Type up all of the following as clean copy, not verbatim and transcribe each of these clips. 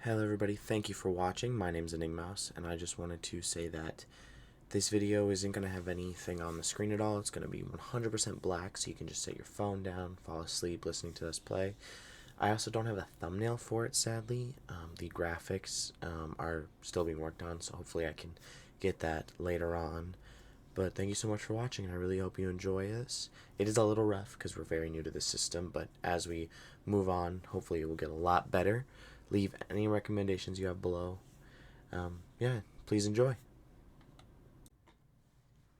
Hello everybody, thank you for watching. My name's inygmouse, and I just wanted to say that this video isn't going to have anything on the screen at all. It's going to be 100% black, so you can just set your phone down, fall asleep listening to us play. I also don't have a thumbnail for it, sadly. The graphics are still being worked on, so hopefully I can get that later on. But thank you so much for watching, and I really hope you enjoy this. It is a little rough because we're very new to this system, but as we move on, hopefully it will get a lot better. Leave any recommendations you have below. Yeah, please enjoy.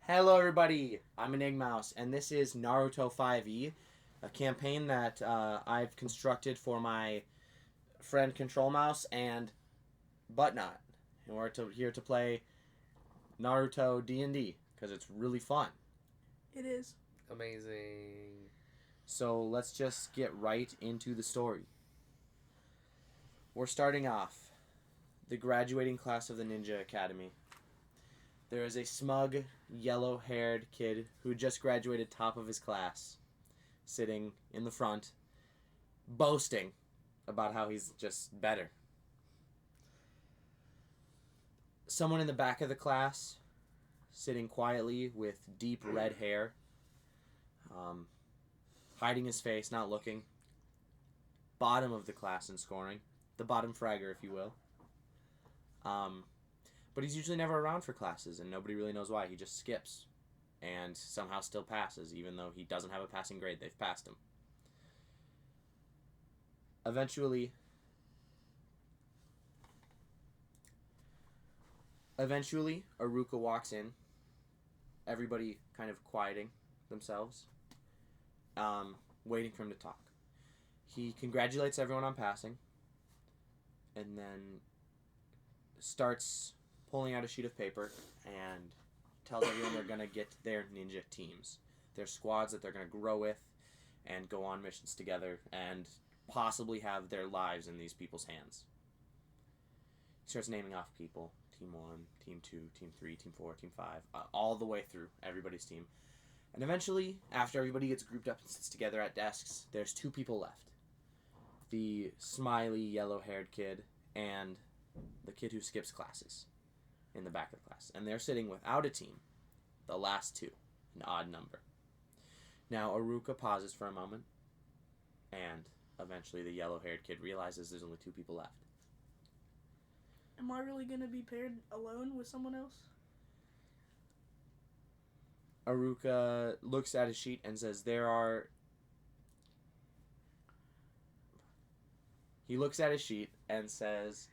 Hello everybody, I'm inygmouse, and this is Naruto 5e, a campaign that I've constructed for my friend ctrlmouse and butnot. And we're here to play Naruto D&D, because it's really fun. It is. Amazing. So let's just get right into the story. We're starting off the graduating class of the Ninja Academy. There is a smug, yellow-haired kid who just graduated top of his class, sitting in the front, boasting about how he's just better. Someone in the back of the class, sitting quietly with deep red hair, hiding his face, not looking. Bottom of the class in scoring. The bottom fragger, if you will. But he's usually never around for classes, and nobody really knows why. He just skips and somehow still passes, even though he doesn't have a passing grade. They've passed him. Eventually, Aruka walks in, everybody kind of quieting themselves, waiting for him to talk. He congratulates everyone on passing, and then starts pulling out a sheet of paper and tells everyone they're going to get their ninja teams, their squads that they're going to grow with and go on missions together and possibly have their lives in these people's hands. He starts naming off people: Team 1, Team 2, Team 3, Team 4, Team 5, all the way through everybody's team. And eventually, after everybody gets grouped up and sits together at desks, there's two people left. The smiley, yellow-haired kid and the kid who skips classes in the back of the class. And they're sitting without a team, the last two, an odd number. Now, Aruka pauses for a moment, and eventually the yellow-haired kid realizes there's only two people left. Am I really going to be paired alone with someone else? Aruka looks at his sheet and says He looks at his sheet and says,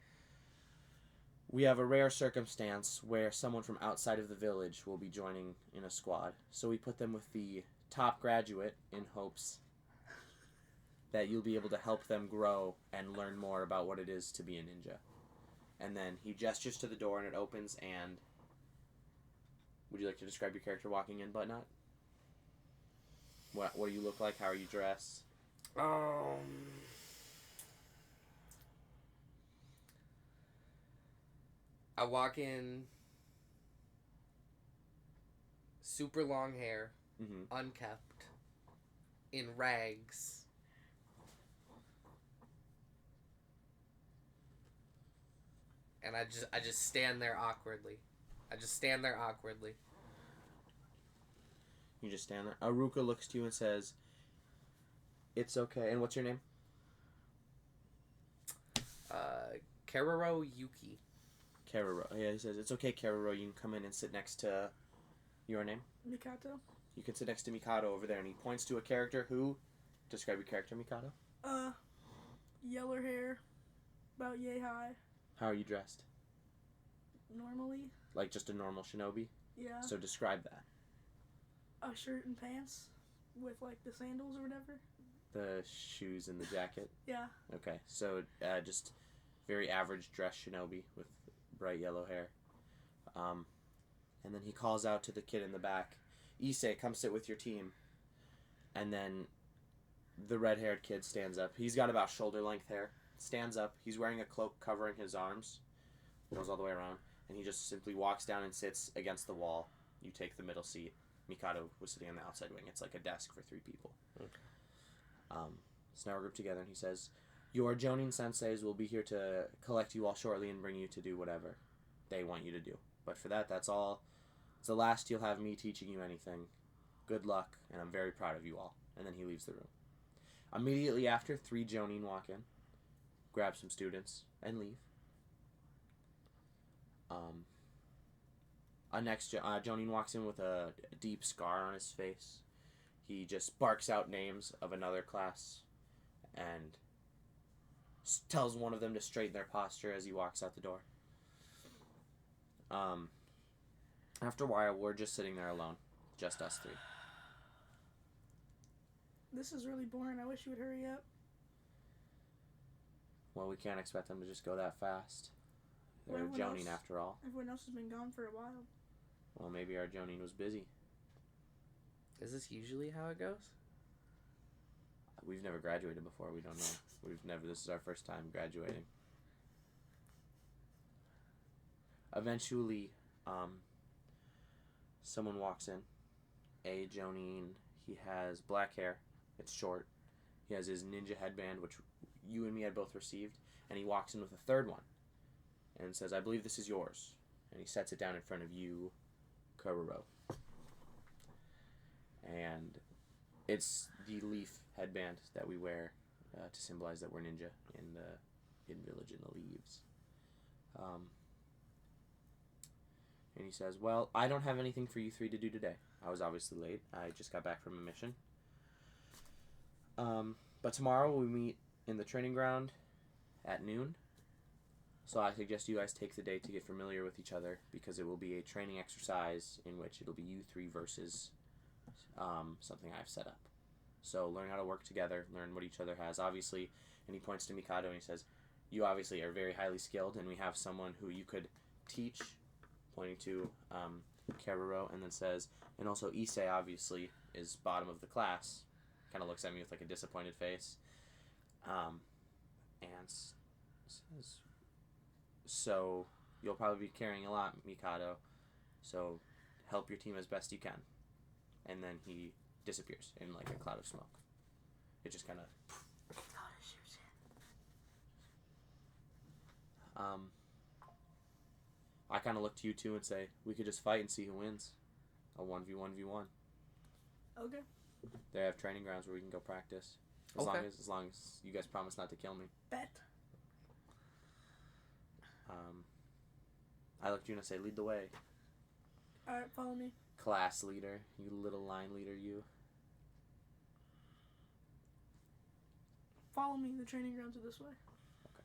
"We have a rare circumstance where someone from outside of the village will be joining in a squad. So we put them with the top graduate in hopes that you'll be able to help them grow and learn more about what it is to be a ninja." And then he gestures to the door and it opens, and would you like to describe your character walking in, Butnot? What do you look like? How are you dressed? I walk in, super long hair, unkept, in rags. And I just stand there awkwardly. You just stand there. Aruka looks to you and says, "It's okay." And what's your name? Kararo Yuki. Kararo. Yeah, he says, "It's okay, Kararo. You can come in and sit next to your name." Mikato. You can sit next to Mikado over there. And he points to a character who... Describe your character, Mikado. Yellow hair, about yay high. How are you dressed? Normally. Like just a normal shinobi? Yeah. So describe that. A shirt and pants with like the sandals or whatever. The shoes and the jacket? Yeah. Okay, so just very average dress shinobi with bright yellow hair. And then he calls out to the kid in the back, "Issei, come sit with your team." And then the red-haired kid stands up. He's got about shoulder-length hair. Stands up. He's wearing a cloak covering his arms. Goes all the way around. And he just simply walks down and sits against the wall. You take the middle seat. Mikado was sitting on the outside wing. It's like a desk for three people. Okay. So now we're grouped together, and he says, Your Jonin senseis will be here to collect you all shortly and bring you to do whatever they want you to do. But for that, that's all. It's the last you'll have me teaching you anything. Good luck, and I'm very proud of you all. And then he leaves the room. Immediately after, 3 Jonin walk in, grab some students, and leave. Next Jonin walks in with a deep scar on his face. He just barks out names of another class and tells one of them to straighten their posture as he walks out the door. After a while, we're just sitting there alone, just us 3. This is really boring. I wish you would hurry up. Well, we can't expect them to just go that fast. They're Everyone Jonin else- after all. Everyone else has been gone for a while. Well, maybe our Jonin was busy. Is this usually how it goes? We've never graduated before. We don't know. This is our first time graduating. Eventually, someone walks in. A Jonin. He has black hair. It's short. He has his ninja headband, which you and me had both received. And he walks in with a third one. And says, I believe this is yours. And he sets it down in front of you, Kuroro. And it's the leaf headband that we wear to symbolize that we're ninja in the hidden village in the leaves. And he says, well, I don't have anything for you 3 to do today. I was obviously late. I just got back from a mission. But tomorrow we meet in the training ground at noon. So I suggest you guys take the day to get familiar with each other, because it will be a training exercise in which it'll be you 3 versus something I've set up. So learn how to work together, learn what each other has. Obviously, and he points to Mikado and he says, you obviously are very highly skilled, and we have someone who you could teach, pointing to Karuro, and then says, and also Issei obviously is bottom of the class, kind of looks at me with like a disappointed face, and says, so you'll probably be carrying a lot, Mikado, so help your team as best you can. And then he disappears in like a cloud of smoke. It just kind of I kind of look to you two and say, we could just fight and see who wins. A 1v1v1. Okay. They have training grounds where we can go practice. As long as you guys promise not to kill me. Bet. I look to you and I say, lead the way. Alright, follow me. Class leader. You little line leader, you. Follow me. The training grounds are this way. Okay.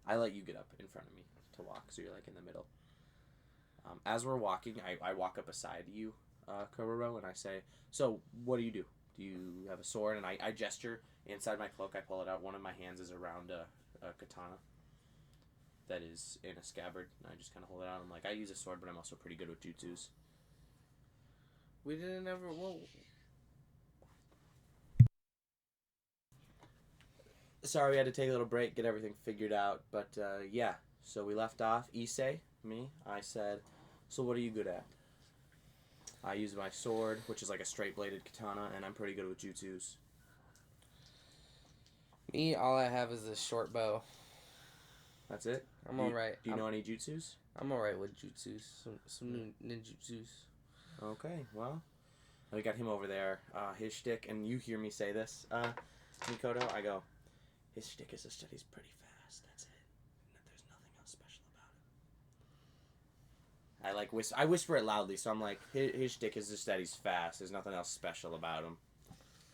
I let you get up in front of me to walk, so you're like in the middle. As we're walking, I walk up beside you, Kuroro, and I say, so what do? Do you have a sword? And I gesture inside my cloak. I pull it out. One of my hands is around a katana that is in a scabbard. And I just kind of hold it out. I'm like, I use a sword, but I'm also pretty good with jutsus. We didn't ever. Whoa. Sorry, we had to take a little break, get everything figured out. But yeah, so we left off. Issei, me, I said, so what are you good at? I use my sword, which is like a straight-bladed katana, and I'm pretty good with jutsus. Me, all I have is a short bow. That's it? I'm alright. Do you know any jutsus? I'm alright with jutsus. Some ninjutsus. Okay, well, we got him over there. His shtick, and you hear me say this, Mikoto, I go, his shtick is just that he's pretty fast. That's it. There's nothing else special about him. I whisper it loudly, so I'm like, his shtick is just that he's fast. There's nothing else special about him.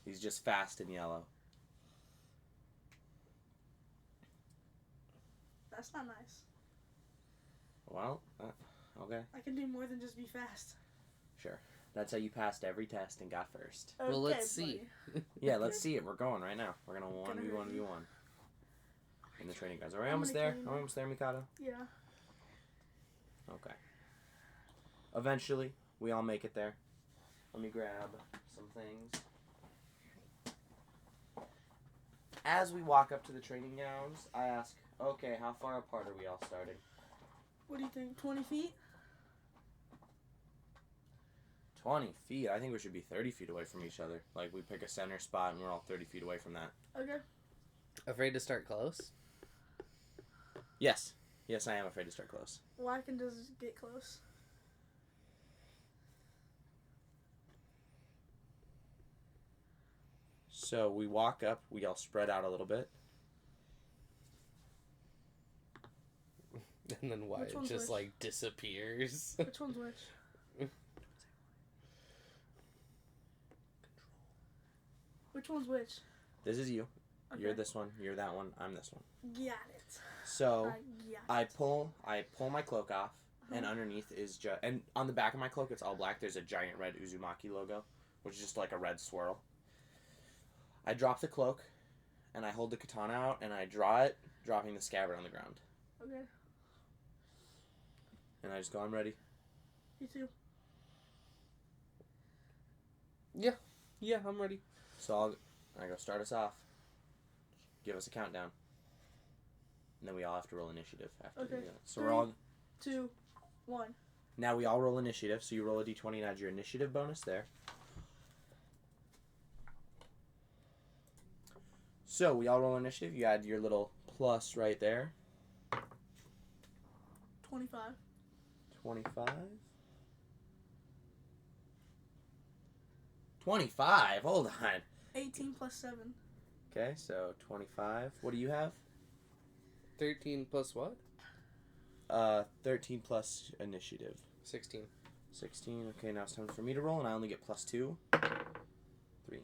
He's just fast and yellow. That's not nice. Well, okay. I can do more than just be fast. Sure. That's how you passed every test and got first. Okay, Well, let's see. Yeah, let's see it. We're going right now. We're going to 1v1v1. In the training guys. Are we almost there? Are we almost there, Mikado? Yeah. Okay. Eventually, we all make it there. Let me grab some things. As we walk up to the training grounds, I ask, okay, how far apart are we all starting? What do you think? 20 feet? 20 feet? I think we should be 30 feet away from each other. Like, we pick a center spot and we're all 30 feet away from that. Okay. Afraid to start close? Yes. Yes, I am afraid to start close. Why can does it get close? So we walk up, we all spread out a little bit. And then what? Which It one's just which? like disappears. Which one's which? Which one's which? This is you. Okay. You're this one. You're that one. I'm this one. Got it. So I I pull my cloak off, and underneath is and on the back of my cloak it's all black. There's a giant red Uzumaki logo, which is just like a red swirl. I drop the cloak, and I hold the katana out, and I draw it, dropping the scabbard on the ground. Okay. And I just go, I'm ready. Me too. Yeah, I'm ready. So I go start us off. Give us a countdown. And then we all have to roll initiative after. Okay. So we're all 2, 1. now we all roll initiative. So you roll a d20 and add your initiative bonus there. So we all roll initiative. You add your little plus right there. 25. 25. 25. Hold on. 18 plus 7. Okay, so 25. What do you have? 13 plus what? 13 plus initiative. 16. 16. Okay, now it's time for me to roll, and I only get plus 2. 3.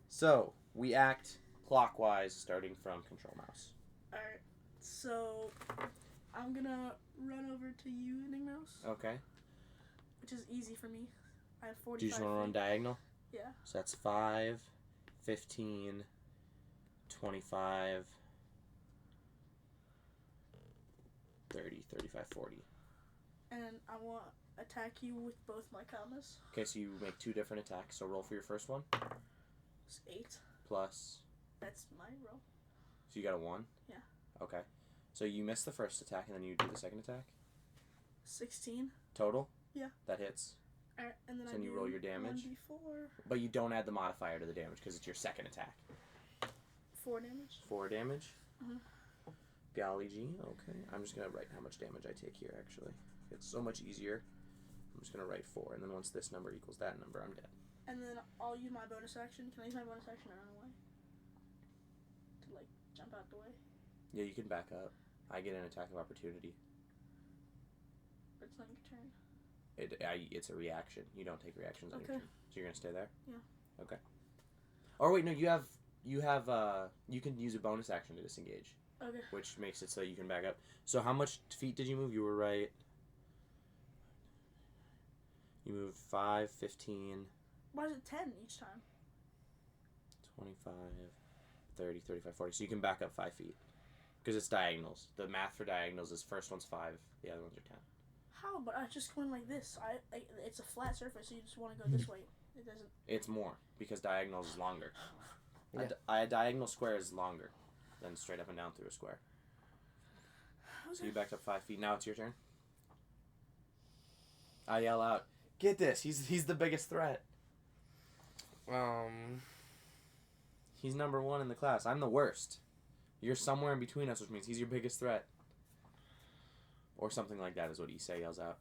So, we act clockwise, starting from control mouse. Alright. So, I'm gonna run over to you, inygmouse. Okay. Which is easy for me. I have 45 Do you just want to run feet. diagonal? Yeah. So that's 5, 15, 25, 30, 35, 40. And I want to attack you with both my commas. Okay, so you make 2 different attacks. So roll for your first one. It's 8. Plus. That's my roll. So you got a 1? Yeah. Okay. So you miss the first attack, and then you do the second attack? 16. Total? Yeah. That hits. Alright, and then So I then do you roll your damage. 1d4. But you don't add the modifier to the damage, because it's your second attack. 4 damage. 4 damage? Mhm. Golly gee, okay. I'm just going to write how much damage I take here, actually. It's so much easier. I'm just going to write 4, and then once this number equals that number, I'm dead. And then I'll use my bonus action. Can I use my bonus action to run away? To, like, jump out the way? Yeah, you can back up. I get an attack of opportunity. But it's not your turn. It's a reaction. You don't take reactions on your Okay. turn. So you're going to stay there? Yeah. Okay. Or wait, no, you can use a bonus action to disengage. Okay. Which makes it so you can back up. So how much feet did you move? You were right. You moved 5, 15, Why is it 10 each time? 25, 30, 35, 40. So you can back up 5 feet. Because it's diagonals. The math for diagonals is first one's 5, the other ones are 10. How? But I just went like this. It's a flat surface, so you just want to go this way. It doesn't. It's more, because diagonals is longer. Yeah. A diagonal square is longer than straight up and down through a square. Okay. So you backed up 5 feet. Now it's your turn. I yell out, "Get this! He's the biggest threat. He's number 1 in the class. I'm the worst. You're somewhere in between us, which means he's your biggest threat." Or something like that is what Issei yells out.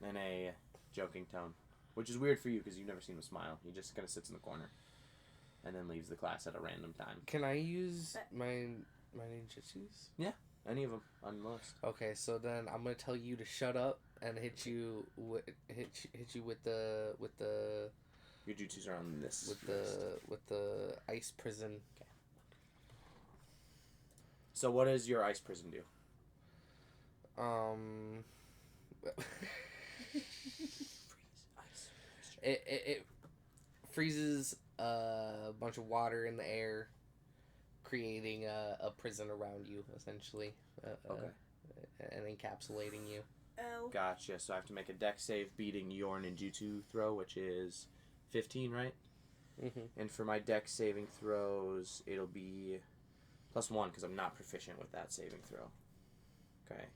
In a joking tone. Which is weird for you, because you've never seen him smile. He just kind of sits in the corner. And then leaves the class at a random time. Can I use my ninjutsus? Any of them, on the list. Okay, so then I'm gonna tell you to shut up and hit you with the Your jutsus are on this with list. the ice prison. Okay. So what does your ice prison do? It freezes a bunch of water in the air, creating a prison around you, essentially. Okay. And encapsulating you. L. Gotcha. So I have to make a dex save beating your ninjutsu throw, which is 15, right? Mm-hmm. And for my dex saving throws, it'll be +1 because I'm not proficient with that saving throw. Okay.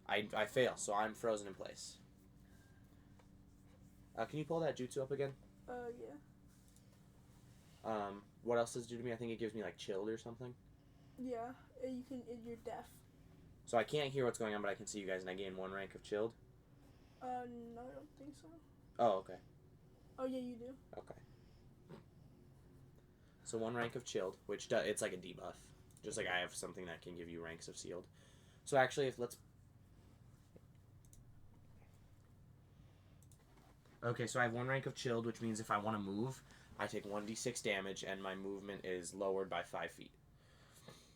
I fail, so I'm frozen in place. Can you pull that jutsu up again? Yeah. What else does it do to me? I think it gives me like chilled or something. Yeah, you can. You're deaf. So I can't hear what's going on, but I can see you guys, and I gain 1 rank of chilled. No, I don't think so. Oh, okay. Oh yeah, you do. Okay. So 1 rank of chilled, which it's like a debuff, just like I have something that can give you ranks of sealed. So actually, if let's. Okay, so I have 1 rank of chilled, which means if I want to move, I take 1d6 damage, and my movement is lowered by 5 feet.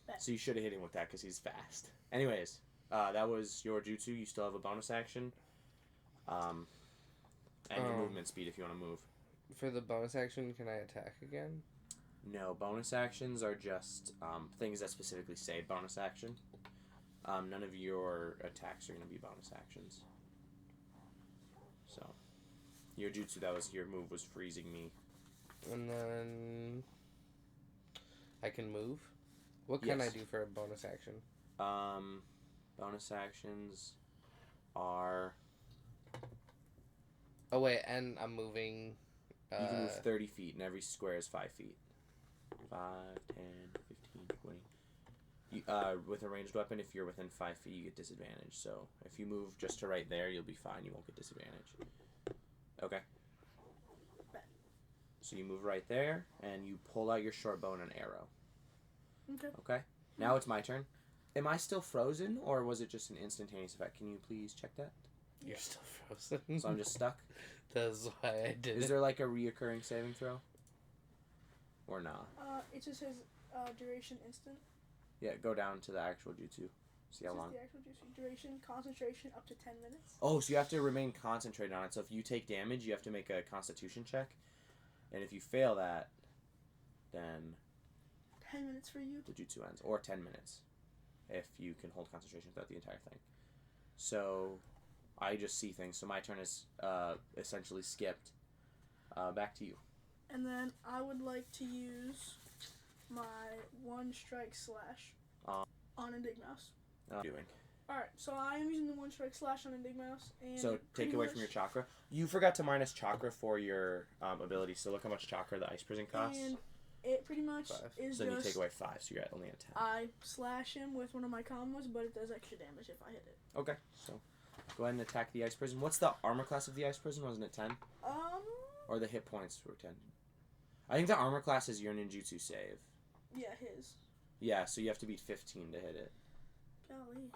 Bet. So you should have hit him with that because he's fast. Anyways, that was your jutsu. You still have a bonus action. And your movement speed if you want to move. For the bonus action, can I attack again? No, bonus actions are just things that specifically say bonus action. None of your attacks are going to be bonus actions. So, your jutsu, that was your move, was freezing me. And then I can move. What can I do for a bonus action? Bonus actions are... Oh wait, and I'm moving... you can move 30 feet, and every square is 5 feet. 5, 10, 15, 20. With a ranged weapon, if you're within 5 feet, you get disadvantage. So, if you move just to right there, you'll be fine. You won't get disadvantage. Okay. So you move right there, and you pull out your short bow and an arrow. Okay. Now it's my turn. Am I still frozen, or was it just an instantaneous effect? Can you please check that? You're still frozen. So I'm just stuck? That's why I did Is there like a reoccurring saving throw? Or not? It just says duration instant. Yeah, go down to the actual jutsu. See how long. The actual duration, concentration up to 10 minutes. Oh, so you have to remain concentrated on it. So if you take damage, you have to make a constitution check. And if you fail that, then 10 minutes for you. the jutsu ends. Or 10 minutes. If you can hold concentration throughout the entire thing. So I just see things. So my turn is essentially skipped. Back to you. And then I would like to use my 1 strike slash on inygmouse. Doing. Alright, so I am using the 1 strike slash on inygmouse. And So take away from your chakra. You forgot to minus chakra for your ability. So look how much chakra the ice prison costs. And it pretty much 5. is So then you just take away 5, so you're only at 10. I slash him with one of my combos, but it does extra damage if I hit it. Okay, so go ahead and attack the ice prison. What's the armor class of the ice prison? Wasn't it 10? Or the hit points were 10? I think the armor class is your ninjutsu save. Yeah, his. Yeah, so you have to beat 15 to hit it. Golly.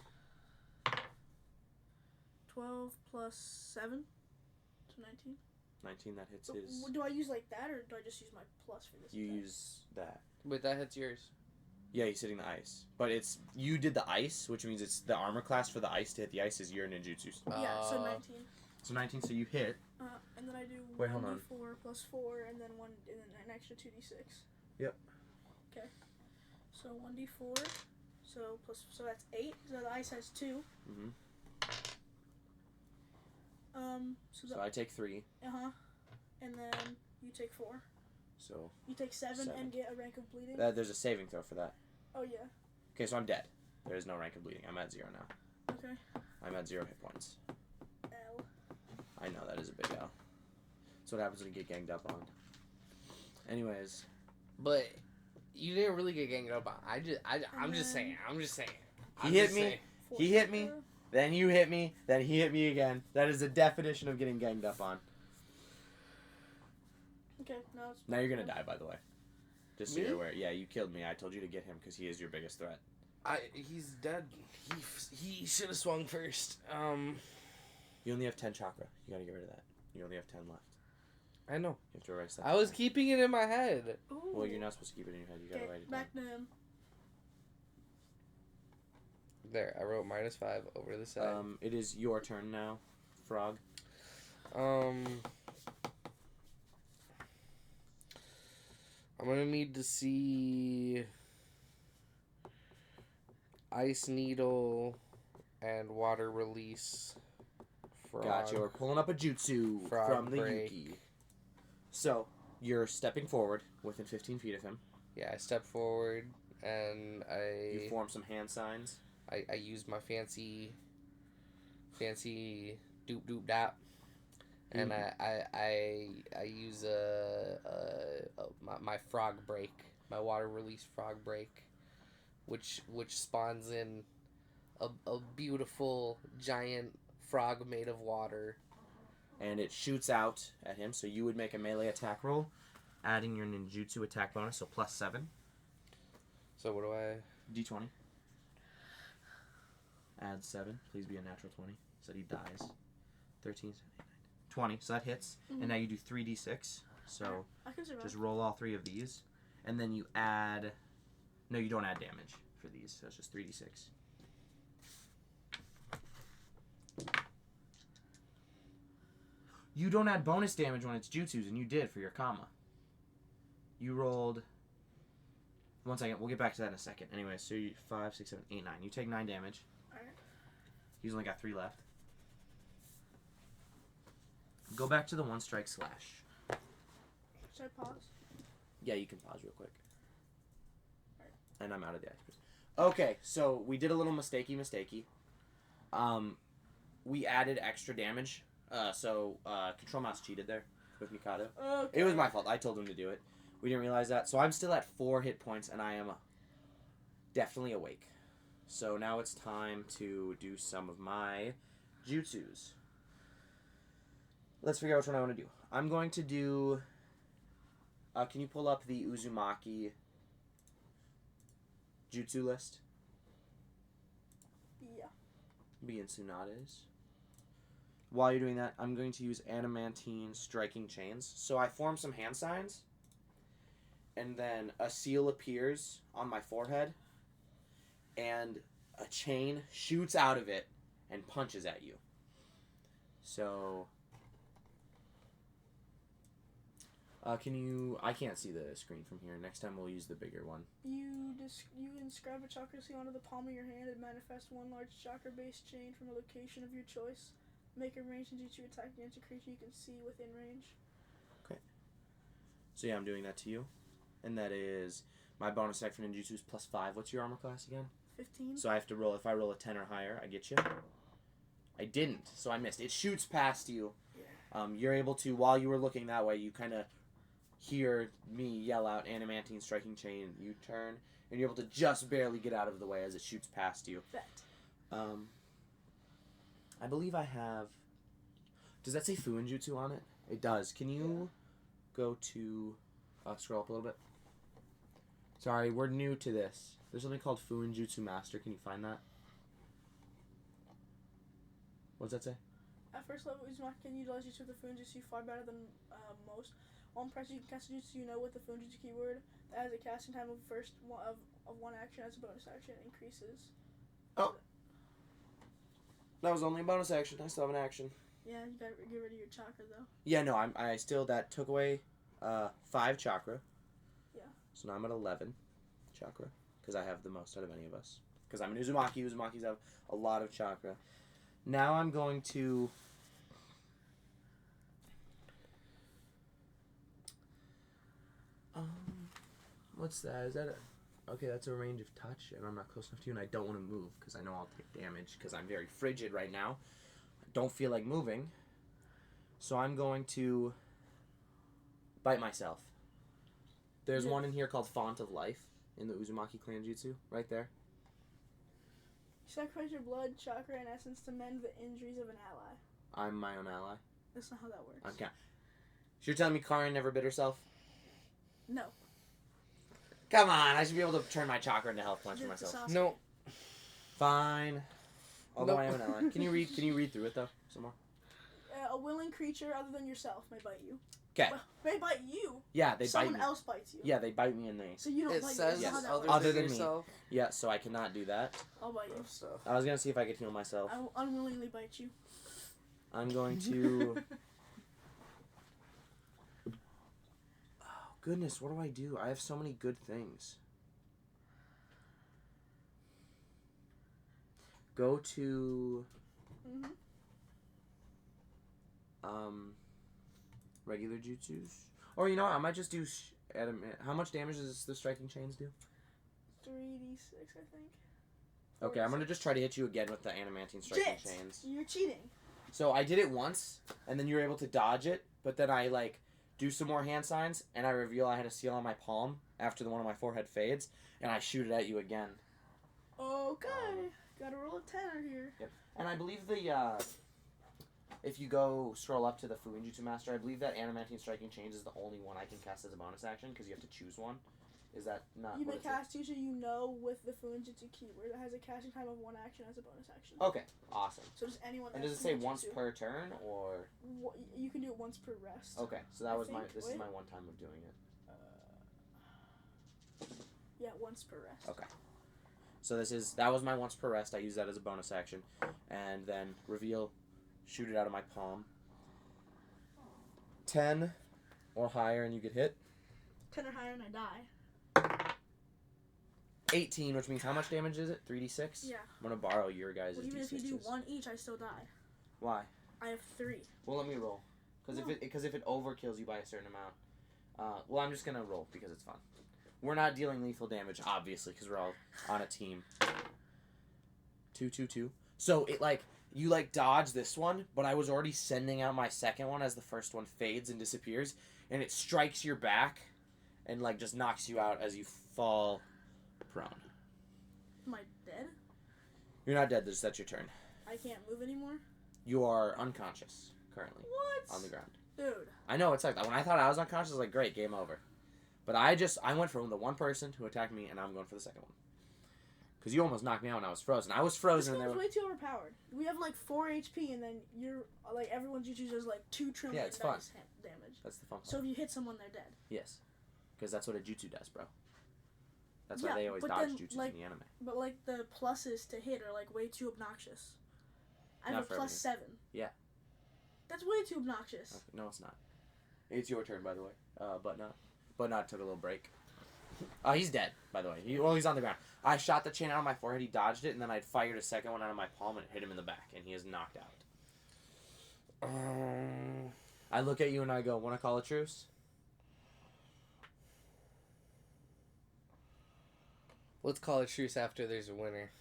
12 plus 7, so 19. 19, that hits So, his... do I use like that, or do I just use my plus for this? You attack? use that. Wait, that hits yours. Yeah, he's hitting the ice. But it's... You did the ice, which means it's the armor class for the ice to hit the ice is your ninjutsu. Yeah, so 19. So 19, so you hit. And then I do Wait, hold 1d4 plus 4, and then an extra 2d6. Yep. Okay. So 1d4, so that's 8. So the ice has 2. Mm-hmm. So I take 3. And then you take 4. So You take 7 7. and get a rank of bleeding. there's a saving throw for that. Oh yeah. Okay, so I'm dead. There is no rank of bleeding. I'm at 0 now. Okay. I'm at 0 hit points. L. I know, that is a big L. That's what happens when you get ganged up on. Anyways. But you didn't really get ganged up on. I'm just saying. He hit me. He hit me. Then you hit me. Then he hit me again. That is the definition of getting ganged up on. Okay, now it's... Now you're gonna die, by the way. Just so Me? you're aware. Yeah, you killed me. I told you to get him because he is your biggest threat. He's dead. He should have swung first. You only have 10 chakra. You gotta get rid of that. You only have 10 left. I know. You have to erase that. I was keeping it in my head. Ooh. Well, you're not supposed to keep it in your head. You gotta Okay, write it down. back to him. There, I wrote -5 over the side. It is your turn now, Frog. I'm gonna need to see Ice Needle and Water Release. Frog. Gotcha. We're pulling up a jutsu Frog from the break. Yuki. So, you're stepping forward within 15 feet of him. Yeah, I step forward and You form some hand signs. I use my fancy doop doop dap, and I use my frog break, my water release frog break, which spawns in a beautiful giant frog made of water. And it shoots out at him, so you would make a melee attack roll, adding your ninjutsu attack bonus, so +7. So what do I... D20. Add 7. Please be a natural 20, so he dies. 13, 20, so that hits. Mm-hmm. And now you do 3d6, so I can survive. just roll all 3 of these. And then you add... No, you don't add damage for these, so it's just 3d6. You don't add bonus damage when it's jutsus, and you did for your comma. You rolled... 1 second, we'll get back to that in a second. Anyway, so you 5, 6, 7, 8, 9. You take 9 damage. Alright. He's only got 3 left. Go back to the 1 strike slash. Should I pause? Yeah, you can pause real quick. Alright. And I'm out of the ice. Okay, so we did a little mistakey. We added extra damage. So Control Mouse cheated there with Mikado. Okay. It was my fault. I told him to do it. We didn't realize that. So I'm still at 4 hit points, and I am definitely awake. So now it's time to do some of my jutsus. Let's figure out which one I want to do. I'm going to do... can you pull up the Uzumaki jutsu list? Yeah. B and Tsunade's. While you're doing that, I'm going to use adamantine striking chains. So I form some hand signs, and then a seal appears on my forehead, and a chain shoots out of it and punches at you. So, can you... I can't see the screen from here. Next time we'll use the bigger one. You inscribe a chakra seal onto the palm of your hand and manifest one large chakra-based chain from a location of your choice. Make a ranged ninjutsu attack against a creature you can see within range. Okay. So yeah, I'm doing that to you. And that is... My bonus attack for ninjutsu is +5. What's your armor class again? 15. So I have to roll... If I roll a 10 or higher, I get you. I didn't, so I missed. It shoots past you. Yeah. You're able to... While you were looking that way, you kind of hear me yell out adamantine striking chain. You turn, and you're able to just barely get out of the way as it shoots past you. Bet. I believe I have... Does that say Fuinjutsu on it? It does. Can you go to... scroll up a little bit. Sorry, we're new to this. There's something called Fuinjutsu Master. Can you find that? What does that say? At first level, Uzumaki can utilize jutsu with the Fuinjutsu far better than most. On press, you can cast a jutsu you know with the Fuinjutsu keyword. That has a casting time of one action as a bonus action. It increases. Oh. That was only a bonus action. I still have an action. Yeah, you gotta get rid of your chakra though. Yeah, no, I still... That took away 5 chakra. Yeah. So now I'm at 11 chakra. Because I have the most out of any of us. Because I'm an Uzumaki. Uzumakis have a lot of chakra. Now I'm going to... what's that? Is that a... Okay, that's a range of touch, and I'm not close enough to you, and I don't want to move, because I know I'll take damage, because I'm very frigid right now. I don't feel like moving. So I'm going to bite myself. There's one in here called Font of Life, in the Uzumaki clan jutsu, right there. Sacrifice your blood, chakra, and essence to mend the injuries of an ally. I'm my own ally. That's not how that works. Okay. So you're telling me Karin never bit herself? No. Come on, I should be able to turn my chakra into health points for Just the myself. sauce. No. Fine. Although Nope. I am an ally. Can you read through it though? Some more? A willing creature other than yourself may bite you. Okay. Well, may bite you. Yeah, they bite Someone me. else bites you. Yeah, they bite me and they... So you don't It bite says you. That's not how that other, works. Other than than me. yourself. Yeah, so I cannot do that. I'll bite you. Of stuff. I was gonna see if I could heal myself. I will unwillingly bite you. I'm going to... Oh, goodness, what do I do? I have so many good things. Go to... regular jutsus. Or you know what, I might just do how much damage does the striking chains do? 3d6, I think. Okay, I'm gonna just try to hit you again with the adamantine striking chains. You're cheating. So I did it once, and then you were able to dodge it, but then I, like, do some more hand signs, and I reveal I had a seal on my palm after the one on my forehead fades, and I shoot it at you again. Okay. Gotta roll a 10 here. Yep. And I believe if you go scroll up to the Fuinjutsu Master, I believe that Animantine Striking Chains is the only one I can cast as a bonus action, because you have to choose one. Is that not You what may it's cast usually with the Fuinjutsu keyword that has a casting time of 1 action as a bonus action. Okay, awesome. So just anyone. And that does it has say once Fuinjutsu. per turn, or? You can do it once per rest. Okay, so that was this is wait. my one time of doing it. Yeah, once per rest. Okay. So that was my once per rest. I use that as a bonus action, and then reveal, shoot it out of my palm. 10 or higher, and you get hit. 10 or higher, and I die. 18, which means how much damage is it? 3d6. Yeah. I'm gonna borrow your guys' Well, even d6s. if you do 1 each, I still die. Why? I have 3. Well, let me roll, because if it overkills you by a certain amount, well, I'm just gonna roll because it's fun. We're not dealing lethal damage, obviously, because we're all on a team. 2, 2, 2. So it you dodge this one, but I was already sending out my second one as the first one fades and disappears, and it strikes your back, and just knocks you out as you fall prone. Am I dead? You're not dead. That's your turn. I can't move anymore? You are unconscious currently What? on the ground. Dude. I know it's like when I thought I was unconscious, I was like, great, game over. But I went from the one person who attacked me, and now I'm going for the second one. Because you almost knocked me out when I was frozen. I was frozen. This game's way too overpowered. We have 4 HP, and then you're everyone's jutsu does 2 trillion it's fun. Damage. That's the fun part. So if you hit someone, they're dead. Yes. Because that's what a jutsu does, bro. That's why they always dodge jutsus in the anime. But the pluses to hit are way too obnoxious. I Not have a for plus 7. Yeah. That's way too obnoxious. Okay. No, it's not. It's your turn, by the way. Butnot. Butnot took a little break. He's dead, by the way. He's on the ground. I shot the chain out of my forehead, he dodged it, and then I fired a second one out of my palm and it hit him in the back, and he is knocked out. I look at you and I go, wanna call a truce? Let's call a truce after there's a winner.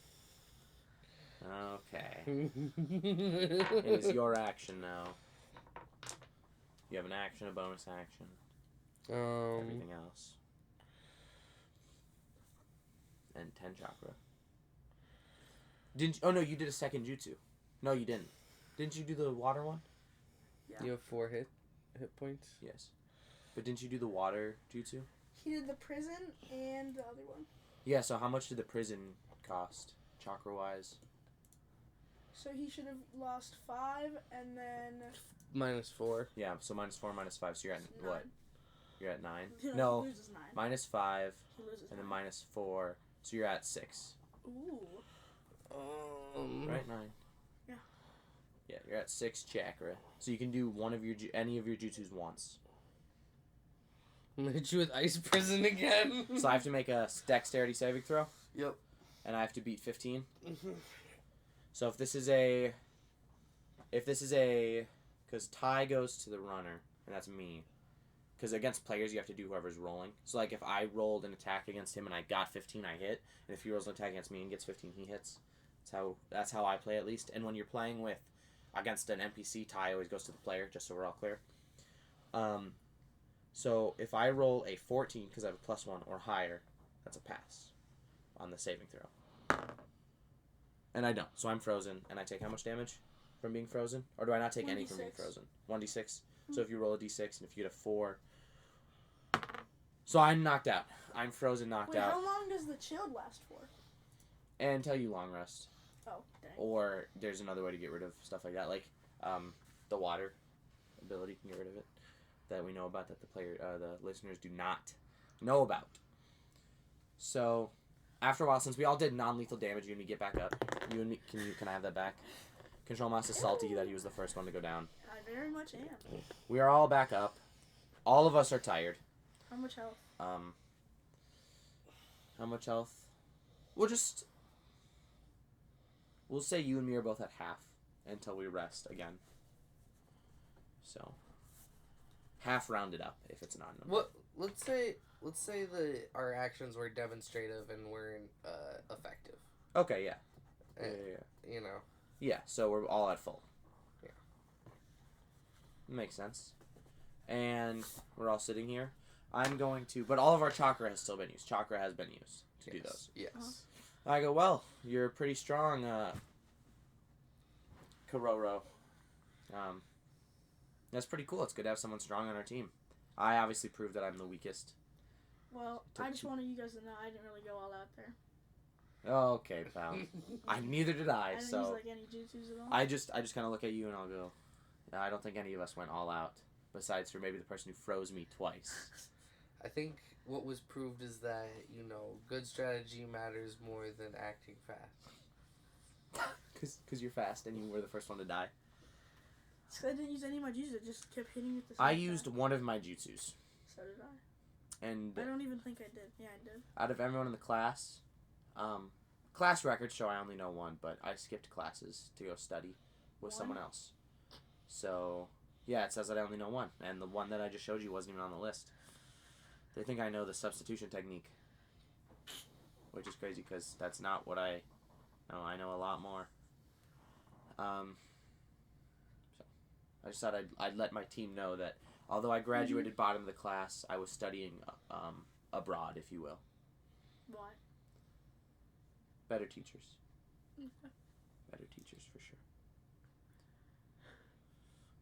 Okay. It is your action now. You have an action, a bonus action, everything else. And 10 chakra. Oh no, you did a second jutsu. No, you didn't. Didn't you do the water one? Yeah. You have 4 hit points? Yes. But didn't you do the water jutsu? He did the prison and the other one. Yeah, so how much did the prison cost, chakra-wise? So he should have lost 5, and then... -4. Yeah, so -4, -5, so you're at 9. what? You're at 9? No, he loses 9. -5, He loses and then 9. -4, so you're at 6. Ooh. Right, 9. Yeah. Yeah, you're at 6 chakra. So you can do any of your jutsus once. I'm gonna hit you with ice prison again. So I have to make a dexterity saving throw? Yep. And I have to beat 15? So if this is a... Because tie goes to the runner, and that's me. Because against players, you have to do whoever's rolling. So, if I rolled an attack against him and I got 15, I hit. And if he rolls an attack against me and gets 15, he hits. That's how I play, at least. And when you're playing against an NPC, tie always goes to the player, just so we're all clear. So if I roll a 14, because I have a +1 or higher, that's a pass on the saving throw. And I don't. So I'm frozen, and I take how much damage from being frozen? Or do I not take any from being 1d6. frozen? 1d6? So if you roll a d6, and if you get a 4... So I'm knocked out. I'm frozen, knocked Wait, out. how long does the chilled last for? And until you long rest. Oh, dang. Or there's another way to get rid of stuff like that. The water ability can get rid of it. That we know about, that the listeners do not know about. So, after a while, since we all did non-lethal damage, you and me get back up. You and me, can I have that back? Control Mouse is salty that he was the first one to go down. I very much am. We are all back up. All of us are tired. How much health? How much health? We'll say you and me are both at half until we rest again. So, half rounded up if it's not a number. What? Let's say our actions were demonstrative and were effective. Okay, yeah. You know. Yeah, so we're all at full. Yeah. Makes sense. And we're all sitting here. I'm going to, but all of our chakra has still been used. Chakra has been used to do those. Yes. I go, well, you're pretty strong, Kororo. That's pretty cool. It's good to have someone strong on our team. I obviously proved that I'm the weakest. Well, I just wanted you guys to know I didn't really go all out there. Okay, pal. Neither did I. I didn't So use like any jutsus at all. I just kind of look at you and I'll go, I don't think any of us went all out. Besides for maybe the person who froze me twice. I think what was proved is that, good strategy matters more than acting fast. Because you're fast and you were the first one to die. It's 'cause I didn't use any of my jutsus. I just kept hitting with the same I attack. used one of my jutsus. So did I. And I don't even think I did. Yeah, I did. out of everyone in the class, class records show I only know one, but I skipped classes to go study with One? someone else. So, yeah, it says that I only know one. And the one that I just showed you wasn't even on the list. They think I know the substitution technique. Which is crazy because that's not what I know. I know a lot more. So, I just thought I'd let my team know that although I graduated bottom of the class, I was studying abroad, if you will. Why? Better teachers. Okay. Better teachers, for sure.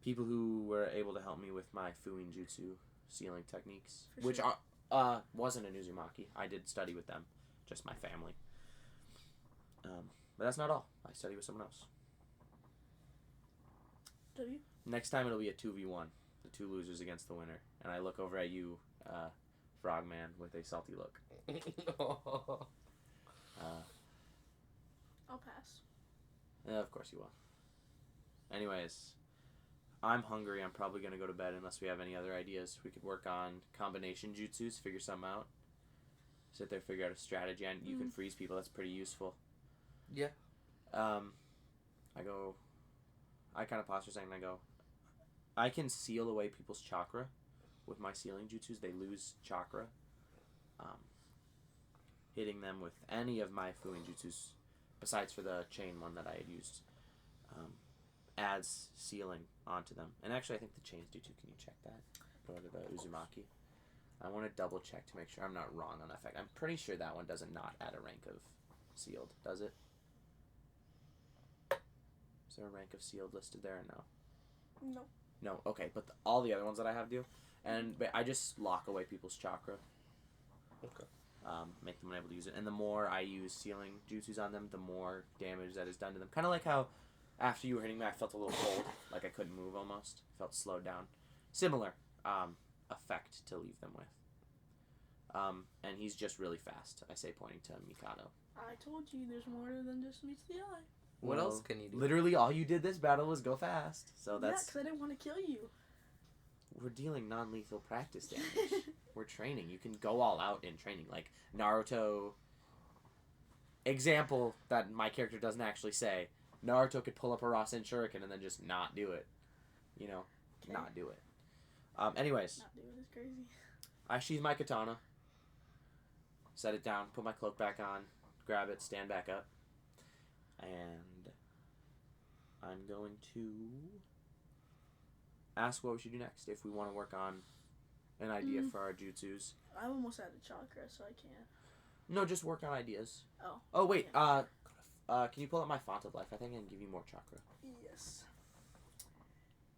People who were able to help me with my Fuin Jutsu sealing techniques, For which sure. wasn't an Uzumaki. I did study with them, just my family. But that's not all. I study with someone else. W? Next time it'll be a 2v1. The two losers against the winner. And I look over at you, Frogman, with a salty look. I'll pass. Of course you will. Anyways, I'm hungry. I'm probably going to go to bed unless we have any other ideas. We could work on combination jutsus, figure something out. Sit there, figure out a strategy, and you can freeze people. That's pretty useful. Yeah. I kind of pause for a second and I go, I can seal away people's chakra with my sealing jutsus. They lose chakra. Hitting them with any of my Fuin jutsus, besides for the chain one that I had used, adds sealing onto them. And actually, I think the chains do too. Can you check that? Go to the Uzumaki. I want to double check to make sure I'm not wrong on that fact. I'm pretty sure that one doesn't not add a rank of sealed, does it? Is there a rank of sealed listed there or no? No. No, okay, but all the other ones that I have do. But I just lock away people's chakra. Okay. Make them unable to use it. And the more I use sealing jutsus on them, the more damage that is done to them. Kind of like how after you were hitting me, I felt a little cold. Like I couldn't move almost. Felt slowed down. Similar effect to leave them with. And he's just really fast, I say, pointing to Mikado. I told you there's more than just meets the eye. What else can you do? Literally all you did this battle was go fast. So Yeah, that's... because I didn't want to kill you. We're dealing non-lethal practice damage. We're training. You can go all out in training. Like Naruto... Example that my character doesn't actually say. Naruto could pull up a Rasen Shuriken and then just not do it. You know? Okay. Not do it. Anyways. Not doing this crazy. I sheathe my katana. Set it down. Put my cloak back on. Grab it. Stand back up. And I'm going to ask what we should do next if we want to work on an idea for our jutsus. I'm almost out of chakra, so I can't. No, just work on ideas. Oh. Oh wait, Yeah. can you pull up my font of life? I think I can give you more chakra. Yes.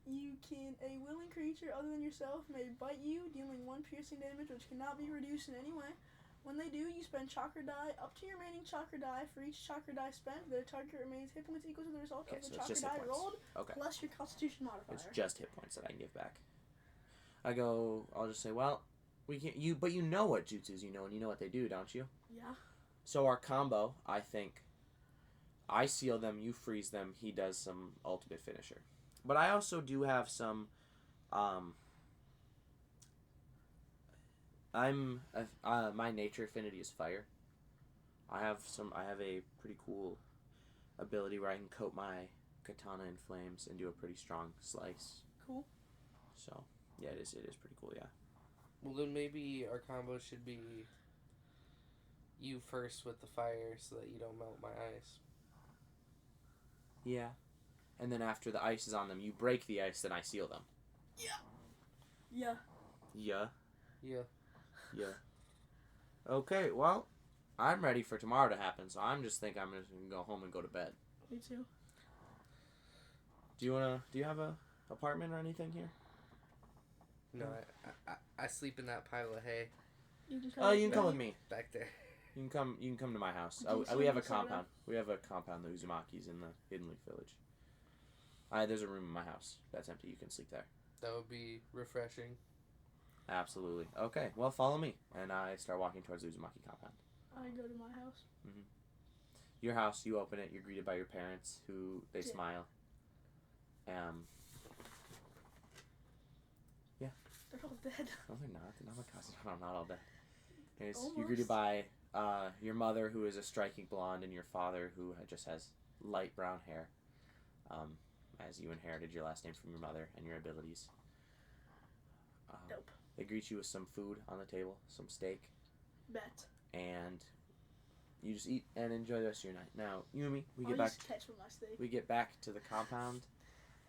A willing creature other than yourself may bite you, dealing 1 piercing damage, which cannot be reduced in any way. When they do, you spend chakra die up to your remaining chakra die. For each chakra die spent, the target remains hit points equal to the result of the So it's chakra just hit die points. rolled, Okay. plus your constitution modifier. It's just hit points that I can give back. I'll just say, well, we can but you know what jutsus you know and you know what they do, don't you? Yeah. So our combo, I think, I seal them, you freeze them, he does some ultimate finisher. But I also do have some, my nature affinity is fire. I have a pretty cool ability where I can coat my katana in flames and do a pretty strong slice. Cool. So, yeah, it is pretty cool, yeah. Well, then maybe our combo should be you first with the fire so that you don't melt my ice. Yeah. And then after the ice is on them, you break the ice, then I seal them. Yeah. Yeah. Yeah. Yeah. Okay, well, I'm ready for tomorrow to happen, so I'm just think I'm just gonna go home and go to bed. Me too. Do you have a apartment or anything here? No, I sleep in that pile of hay You can Oh, you can come with me. back there. You can come to my house. Do you We have a sleep inside compound. We have a compound, the Uzumaki's in the Hidden Leaf Village. There's a room in my house that's empty. You can sleep there. That would be refreshing. Absolutely. Okay, well, follow me. And I start walking towards the Uzumaki compound. I go to my house. Your house, you open it, you're greeted by your parents, who, they Yeah. smile. They're all dead. No, they're not. They're not my cousins. No, not all dead. Anyways, you're Almost. greeted by your mother, who is a striking blonde, and your father, who just has light brown hair, as you inherited your last name from your mother and your abilities. Dope. They greet you with some food on the table, some steak, Bet. and you just eat and enjoy the rest of your night. Now, Yumi, we I'll get back. use ketchup on my steak. We get back to the compound,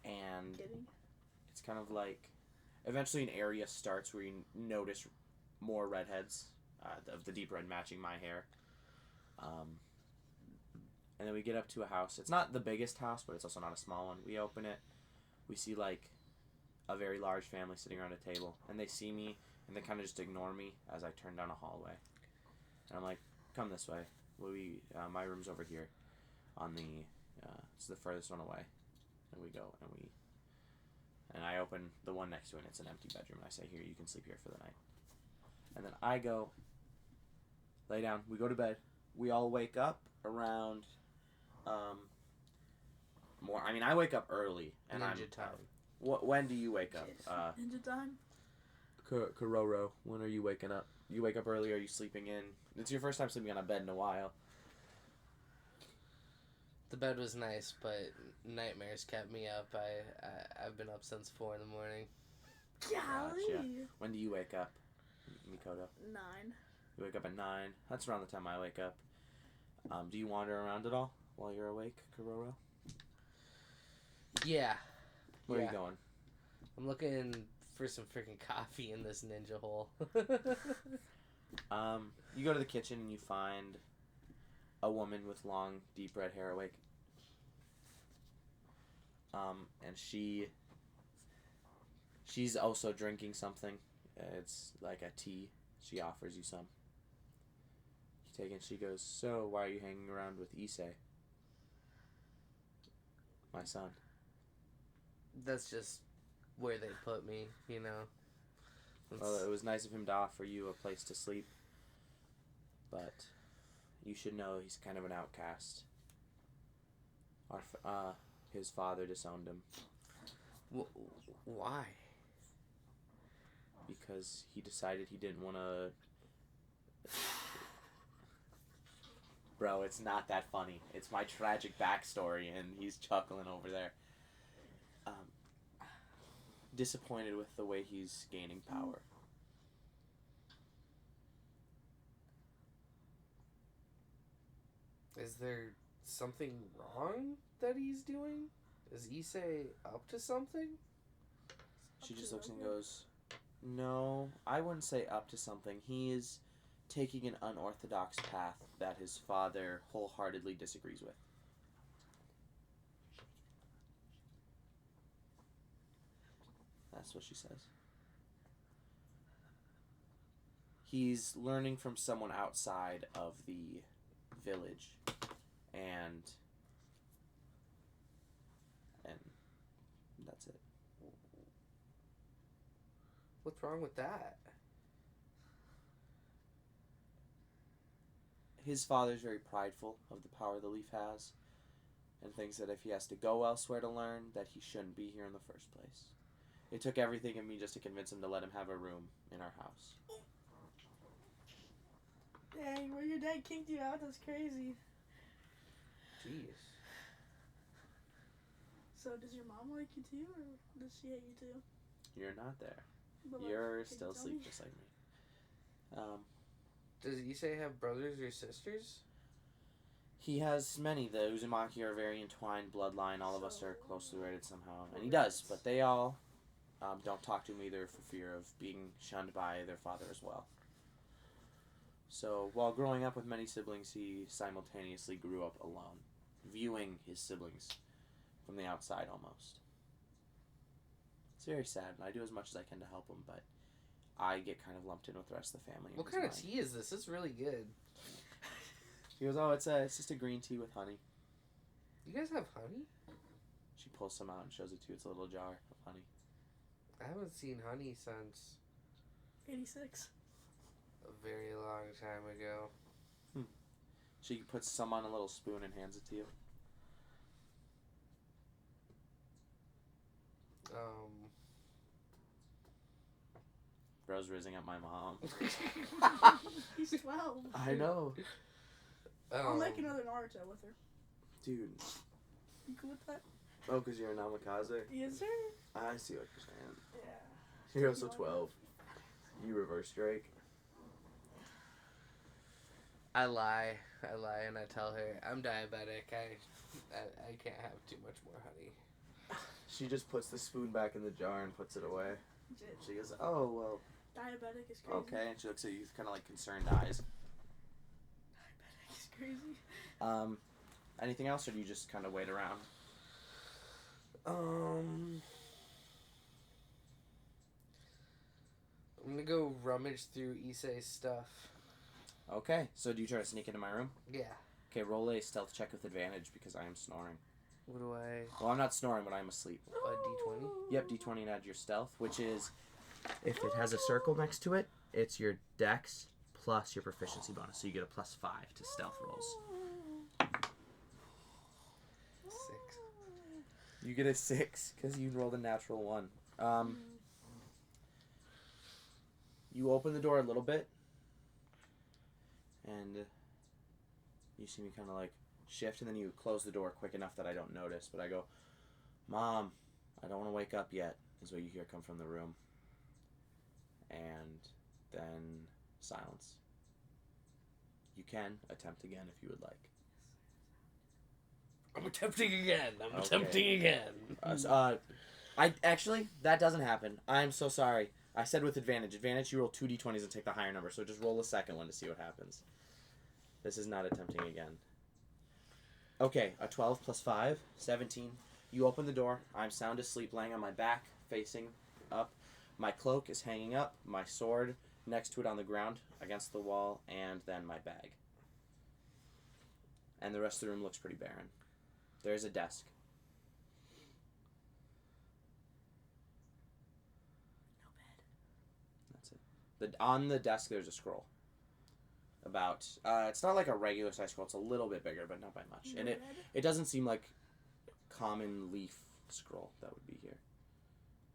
and Kidding. it's kind of like eventually an area starts where you notice more redheads of the deep red matching my hair. And then we get up to a house. It's not the biggest house, but it's also not a small one. We open it. We see like a very large family sitting around a table, and they see me and they kind of just ignore me as I turn down a hallway. And I'm like, "Come this way. My room's over here, on the it's the furthest one away." And we go and I open the one next to it, and it's an empty bedroom, and I say, "Here, you can sleep here for the night." And then I go lay down. We go to bed. We all wake up around more. I mean, I wake up early, and Ninja time. When do you wake up? Ninja time. Kororo, when are you waking up? You wake up early? Are you sleeping in? It's your first time sleeping on a bed in a while. The bed was nice, but nightmares kept me up. I've been up since 4 in the morning. Golly. Gotcha. When do you wake up, Mikoto? 9. You wake up at 9. That's around the time I wake up. Do you wander around at all while you're awake, Kororo? Yeah. Where are you going? I'm looking for some freaking coffee in this ninja hole. You go to the kitchen and you find a woman with long, deep red hair awake. And she's also drinking something. It's like a tea. She offers you some. You take it. She goes, "So, why are you hanging around with Issei, my son?" That's just where they put me, you know. Well, it was nice of him to offer you a place to sleep, but you should know he's kind of an outcast. His father disowned him Why? because he decided he didn't want to. Bro, it's not that funny. It's my tragic backstory, and he's chuckling over there. Disappointed with the way he's gaining power. Is there something wrong that he's doing? Is Issei up to something? She just looks and goes, "No, I wouldn't say up to something. He is taking an unorthodox path that his father wholeheartedly disagrees with." That's what she says. He's learning from someone outside of the village, and that's it. What's wrong with that? His father's very prideful of the power the leaf has, and thinks that if he has to go elsewhere to learn, that he shouldn't be here in the first place. It took everything in me just to convince him to let him have a room in our house. Dang, where your dad kicked you out? That's crazy. Jeez. So does your mom like you too, or does she hate you too? You're not there. But, like, You're can you still tell asleep me? just like me. Does Issei have brothers or sisters? He has many. The Uzumaki are a very entwined bloodline. All of us So- are closely related somehow. And he does, but they all don't talk to them either for fear of being shunned by their father as well. So, while growing up with many siblings, he simultaneously grew up alone, viewing his siblings from the outside almost. It's very sad, and I do as much as I can to help him, but I get kind of lumped in with the rest of the family. What kind of tea is this? It's really good. He goes, oh, it's just a green tea with honey. You guys have honey? She pulls some out and shows it to you. It's a little jar of honey. I haven't seen honey since 86. a very long time ago. She puts some on a little spoon and hands it to you. Bro's rizzing at my mom. He's 12. I know. I'll make another Naruto with her. Dude. You cool with that? Oh, because you're a namikaze? Yes, sir. I see what you're saying. Yeah. You're also 12. You reverse Drake. I lie, and I tell her I'm diabetic. I can't have too much more honey. She just puts the spoon back in the jar and puts it away. Legit. She goes, oh, well, Diabetic is crazy. okay. And she looks at you with kind of like concerned eyes. Diabetic is crazy. Anything else, or do you just kind of wait around? I'm gonna go rummage through Issei's stuff. Okay, so do you try to sneak into my room? Yeah. Okay, roll a stealth check with advantage because I am snoring. What do I... Well, I'm not snoring, but I'm asleep. A D20? Yep, D20 and add your stealth, which is, if it has a circle next to it, it's your dex plus your proficiency bonus. So you get a +5 to stealth rolls. 6. You get a 6 because you rolled a natural 1. You open the door a little bit, and you see me kind of like shift, and then you close the door quick enough that I don't notice, but I go, Mom, I don't want to wake up yet, is what you hear come from the room. And then silence. You can attempt again if you would like. I'm attempting again. I'm Okay. attempting again. I actually, that doesn't happen. I'm so sorry. I said with advantage. Advantage, you roll 2 d20s and take the higher number, so just roll the second one to see what happens. This is not attempting again. Okay, a 12 plus 5, 17. You open the door. I'm sound asleep, laying on my back, facing up. My cloak is hanging up, my sword next to it on the ground, against the wall, and then my bag. And the rest of the room looks pretty barren. There's a desk. No bed. That's it. On the desk, there's a scroll. About, it's not like a regular size scroll. It's a little bit bigger, but not by much. No And bed? it doesn't seem like common leaf scroll that would be here.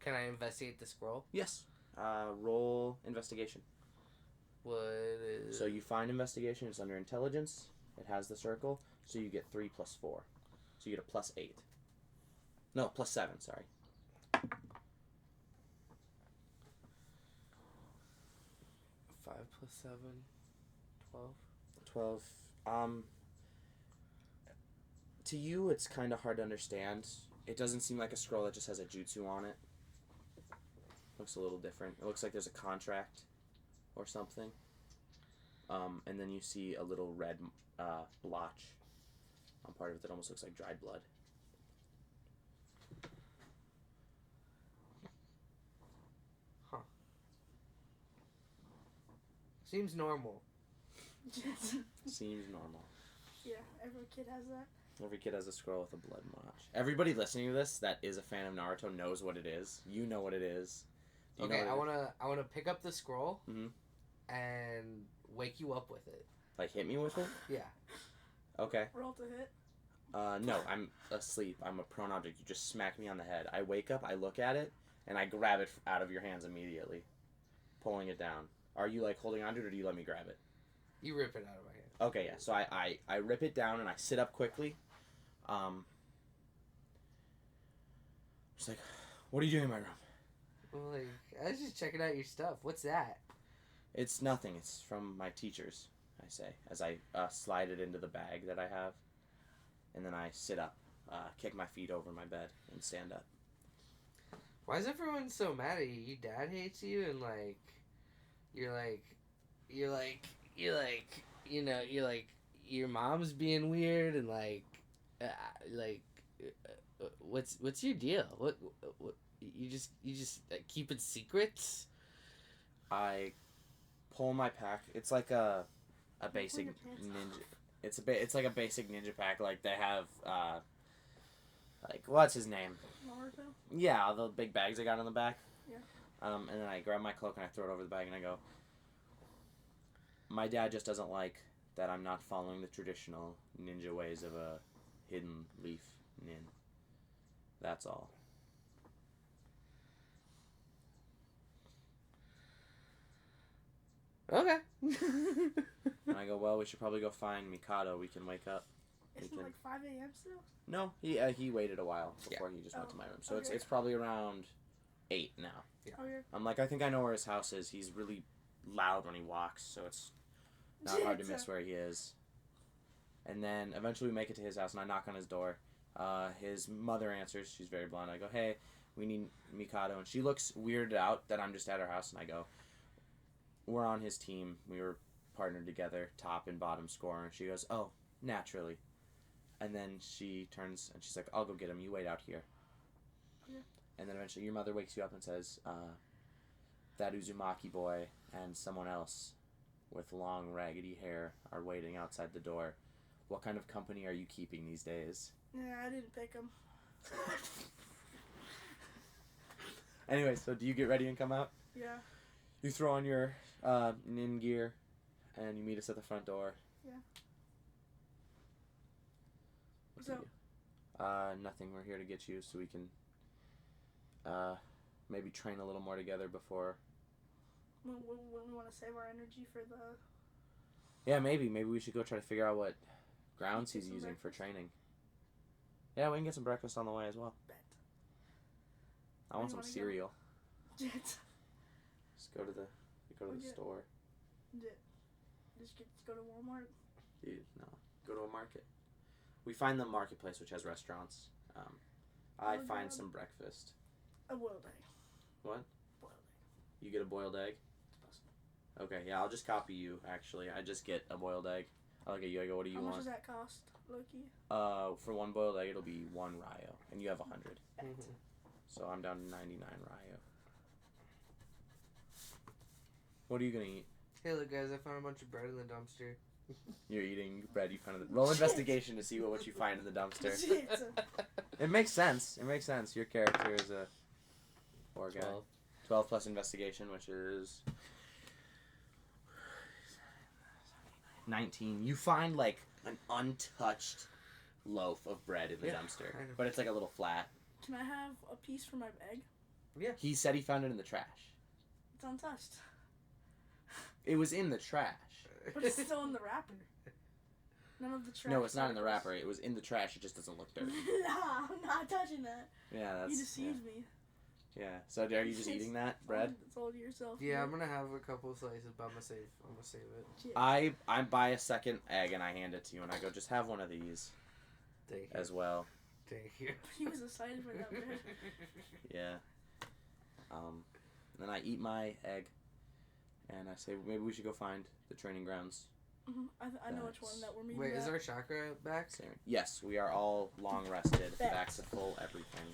Can I investigate the scroll? Yes. Roll investigation. What is... So you find investigation. It's under intelligence. It has the circle. So you get 3 plus 4. So you get a +8. No, +7, sorry. 5 plus 7, 12. 12. To you, it's kind of hard to understand. It doesn't seem like a scroll that just has a jutsu on it. Looks a little different. It looks like there's a contract or something. And then you see a little red blotch on part of it that almost looks like dried blood. Huh. Seems normal. Seems normal. Yeah, every kid has that. Every kid has a scroll with a blood blotch. Everybody listening to this that is a fan of Naruto knows what it is. You know what it is. You Okay, know what it I wanna pick up the scroll Mhm. and wake you up with it. Like, hit me with it? Yeah. Okay. Roll to hit. No, I'm asleep. I'm a prone object. You just smack me on the head. I wake up, I look at it, and I grab it out of your hands immediately, pulling it down. Are you, like, holding on to it, or do you let me grab it? You rip it out of my hand. Okay, yeah. So I rip it down, and I sit up quickly. Just like, what are you doing in my room? Well, like, I was just checking out your stuff. What's that? It's nothing. It's from my teachers, I say, as I slide it into the bag that I have. And then I sit up, kick my feet over my bed, and stand up. Why is everyone so mad at you? Your dad hates you, and like, you're like, your mom's being weird, and uh, like, what's your deal? What you just keeping secrets? I pull my pack. It's like a basic your pants ninja. It's like a basic ninja pack. Like they have like what's his name? Naruto? Yeah, the big bags I got on the back. Yeah. And then I grab my cloak and I throw it over the bag and I go. My dad just doesn't like that I'm not following the traditional ninja ways of a hidden leaf nin. That's all. Okay. And I go, well, we should probably go find Mikado. We can wake up. Isn't it like 5 a.m. still? No, he waited a while before he just went to my room. So okay. it's probably around 8 now. Yeah. Okay. I'm like, I think I know where his house is. He's really loud when he walks, so it's not hard to miss where he is. And then eventually we make it to his house, and I knock on his door. His mother answers. She's very blonde. I go, hey, we need Mikado. And she looks weirded out that I'm just at her house, and I go, we're on his team. We were partnered together, top and bottom scorer. And she goes, oh, naturally. And then she turns and she's like, I'll go get him. You wait out here. Yeah. And then eventually your mother wakes you up and says, that Uzumaki boy and someone else with long, raggedy hair are waiting outside the door. What kind of company are you keeping these days? Yeah, I didn't pick him. Anyway, so do you get ready and come out? Yeah. You throw on your nin gear and you meet us at the front door. Yeah. What So- do you do? Nothing. We're here to get you so we can maybe train a little more together before. We want to save our energy for the... Yeah, maybe we should go try to figure out what grounds Get he's some using for breakfast? training. Yeah, we can get some breakfast on the way as well. Bet. I want you some wanna go? cereal. Jet. Just go to the Okay. store. Jet. Just go to Walmart. Dude, no. Go to a market. We find the marketplace which has restaurants. I Oh, find God. some breakfast. A boiled egg. What? Boiled egg. You get a boiled egg? Okay, yeah, I'll just copy you, actually. I just get a boiled egg. I'll get you. I go, what do you How much want? does that cost, Loki? For one boiled egg, it'll be 1 ryo. And you have 100. Mm-hmm. So I'm down to 99 ryo. What are you gonna eat? Hey, look, guys! I found a bunch of bread in the dumpster. You're eating bread you found in the... Roll investigation to see what you find in the dumpster. Jet. It makes sense. It makes sense. Your character is a poor guy. 12 plus investigation, which is 19. You find like an untouched loaf of bread in the dumpster, but it's like a little flat. Can I have a piece for my egg? He said he found it in the trash. It's untouched. It was in the trash. But it's still in the wrapper. None of the trash. No, it's not in the particles. wrapper. It was in the trash. It just doesn't look dirty. Nah, I'm not touching that. Yeah, that's. You deceived me. Yeah. So are you just eating that bread? It's all to yourself. Yeah, I'm gonna have a couple of slices, but I'm gonna save it. Jet. I buy a second egg and I hand it to you and I go, just have one of these Thank you. as well. Thank you. He was excited for that bread. Yeah. Then I eat my egg, and I say maybe we should go find the training grounds. I know which one that we're meeting. Wait, at. is our chakra back? Yes, we are all long rested, Bet. back to full everything.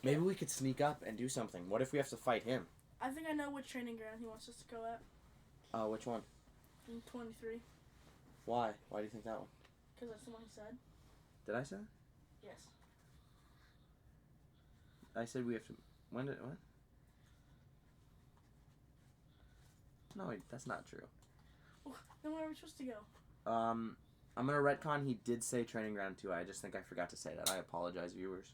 Maybe we could sneak up and do something. What if we have to fight him? I think I know which training ground he wants us to go at. Which one? In 23, Why? Why do you think that one? because that's the one he said. Did I say that? Yes. I said we have to. When did what? No, wait, that's not true. Then where are we supposed to go? I'm gonna retcon. He did say training ground 2. I just think I forgot to say that. I apologize, viewers.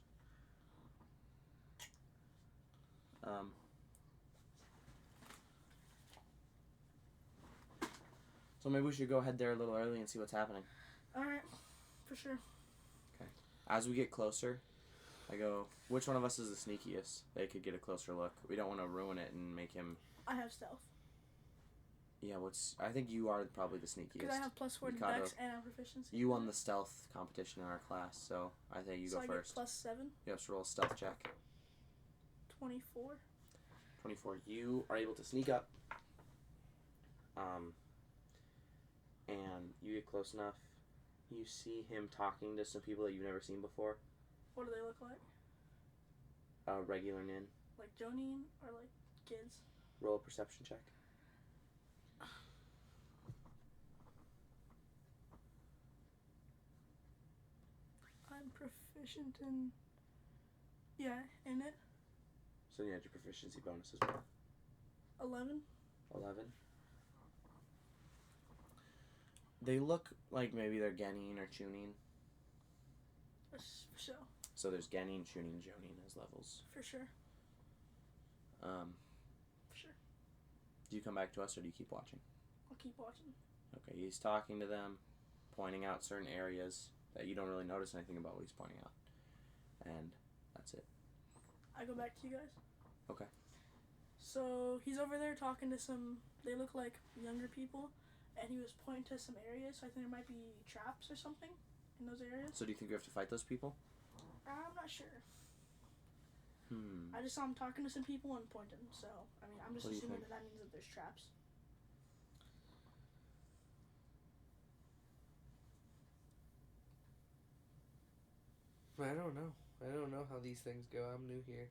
So maybe we should go head there a little early and see what's happening. Alright, for sure. As we get closer, I go, which one of us is the sneakiest? They could get a closer look. We don't want to ruin it and make him... I have stealth. Yeah, I think you are probably the sneakiest. Because I have +4 to Mikado. Dex and I have proficiency. You won the stealth competition in our class, so I think you so go I first. Get +7. You have to roll a stealth check. 24. 24. You are able to sneak up. And you get close enough. You see him talking to some people that you've never seen before. What do they look like? Regular nin. Like Jonin or like kids? Roll a perception check. I'm proficient in... Yeah, in it. So you had your proficiency bonus as well. 11. 11. They look like maybe they're Genin or Chunin. For sure. So there's Genin, Chunin, Jonin as levels. For sure. For sure. Do you come back to us or do you keep watching? I'll keep watching. Okay, he's talking to them, pointing out certain areas that you don't really notice anything about what he's pointing out. And that's it. I go back to you guys. Okay. So he's over there talking to some, they look like younger people, and he was pointing to some areas, so I think there might be traps or something in those areas. So do you think you have to fight those people? I'm not sure. I just saw him talking to some people and pointing, so, I mean, I'm just assuming that means that there's traps. I don't know. I don't know how these things go. I'm new here.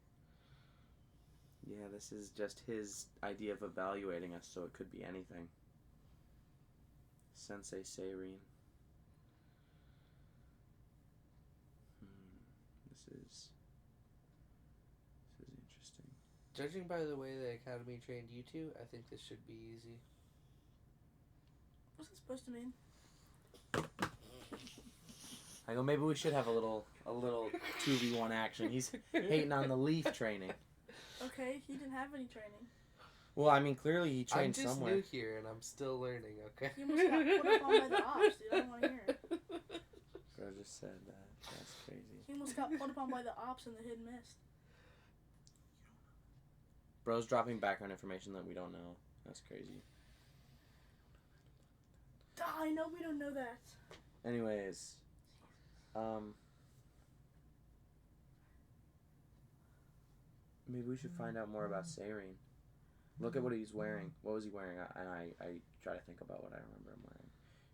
Yeah, this is just his idea of evaluating us, so it could be anything. Sensei Seirin. This is interesting. Judging by the way the Academy trained you two, I think this should be easy. What's it supposed to mean? I go, maybe we should have a little 2v1 action. He's hating on the leaf training. Okay, he didn't have any training. Well, I mean, clearly he trained I'm just somewhere. new here and I'm still learning, okay? He almost got put up on by the ops, dude. I don't want to hear it. Bro just said that. That's crazy. He almost got put upon by the ops in the hidden mist. Bro's dropping background information that we don't know. That's crazy. I know we don't know that. Anyways, maybe we should find out more about Seirin. Look at what he's wearing. What was he wearing? I try to think about what I remember him wearing.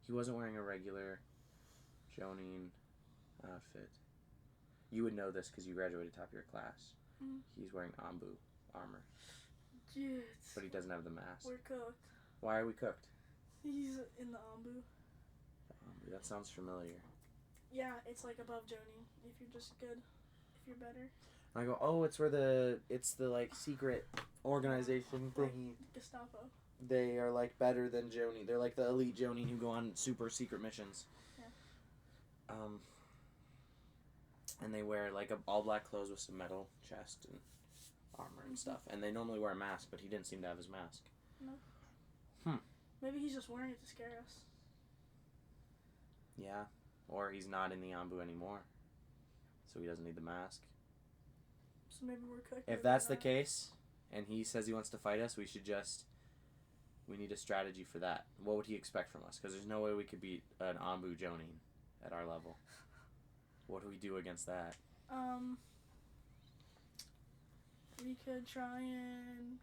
He wasn't wearing a regular Jonin outfit. You would know this because you graduated top of your class. He's wearing Anbu armor. Dude. But he doesn't have the mask. We're cooked. Why are we cooked? He's in the Anbu. That sounds familiar. Yeah, it's like above Jonin. If you're just good. If you're better. And I go, oh, it's the like secret organization thingy. Gestapo. They are like better than Jonin. They're like the elite Jonin who go on super secret missions. Yeah. And they wear like all black clothes with some metal chest and armor and stuff. And they normally wear a mask, but he didn't seem to have his mask. No. Maybe he's just wearing it to scare us. Yeah. Or he's not in the Anbu anymore. So he doesn't need the mask. So maybe we're cooked. If that's the case, and he says he wants to fight us, we need a strategy for that. What would he expect from us? Because there's no way we could beat an Anbu Jonin at our level. What do we do against that? We could try and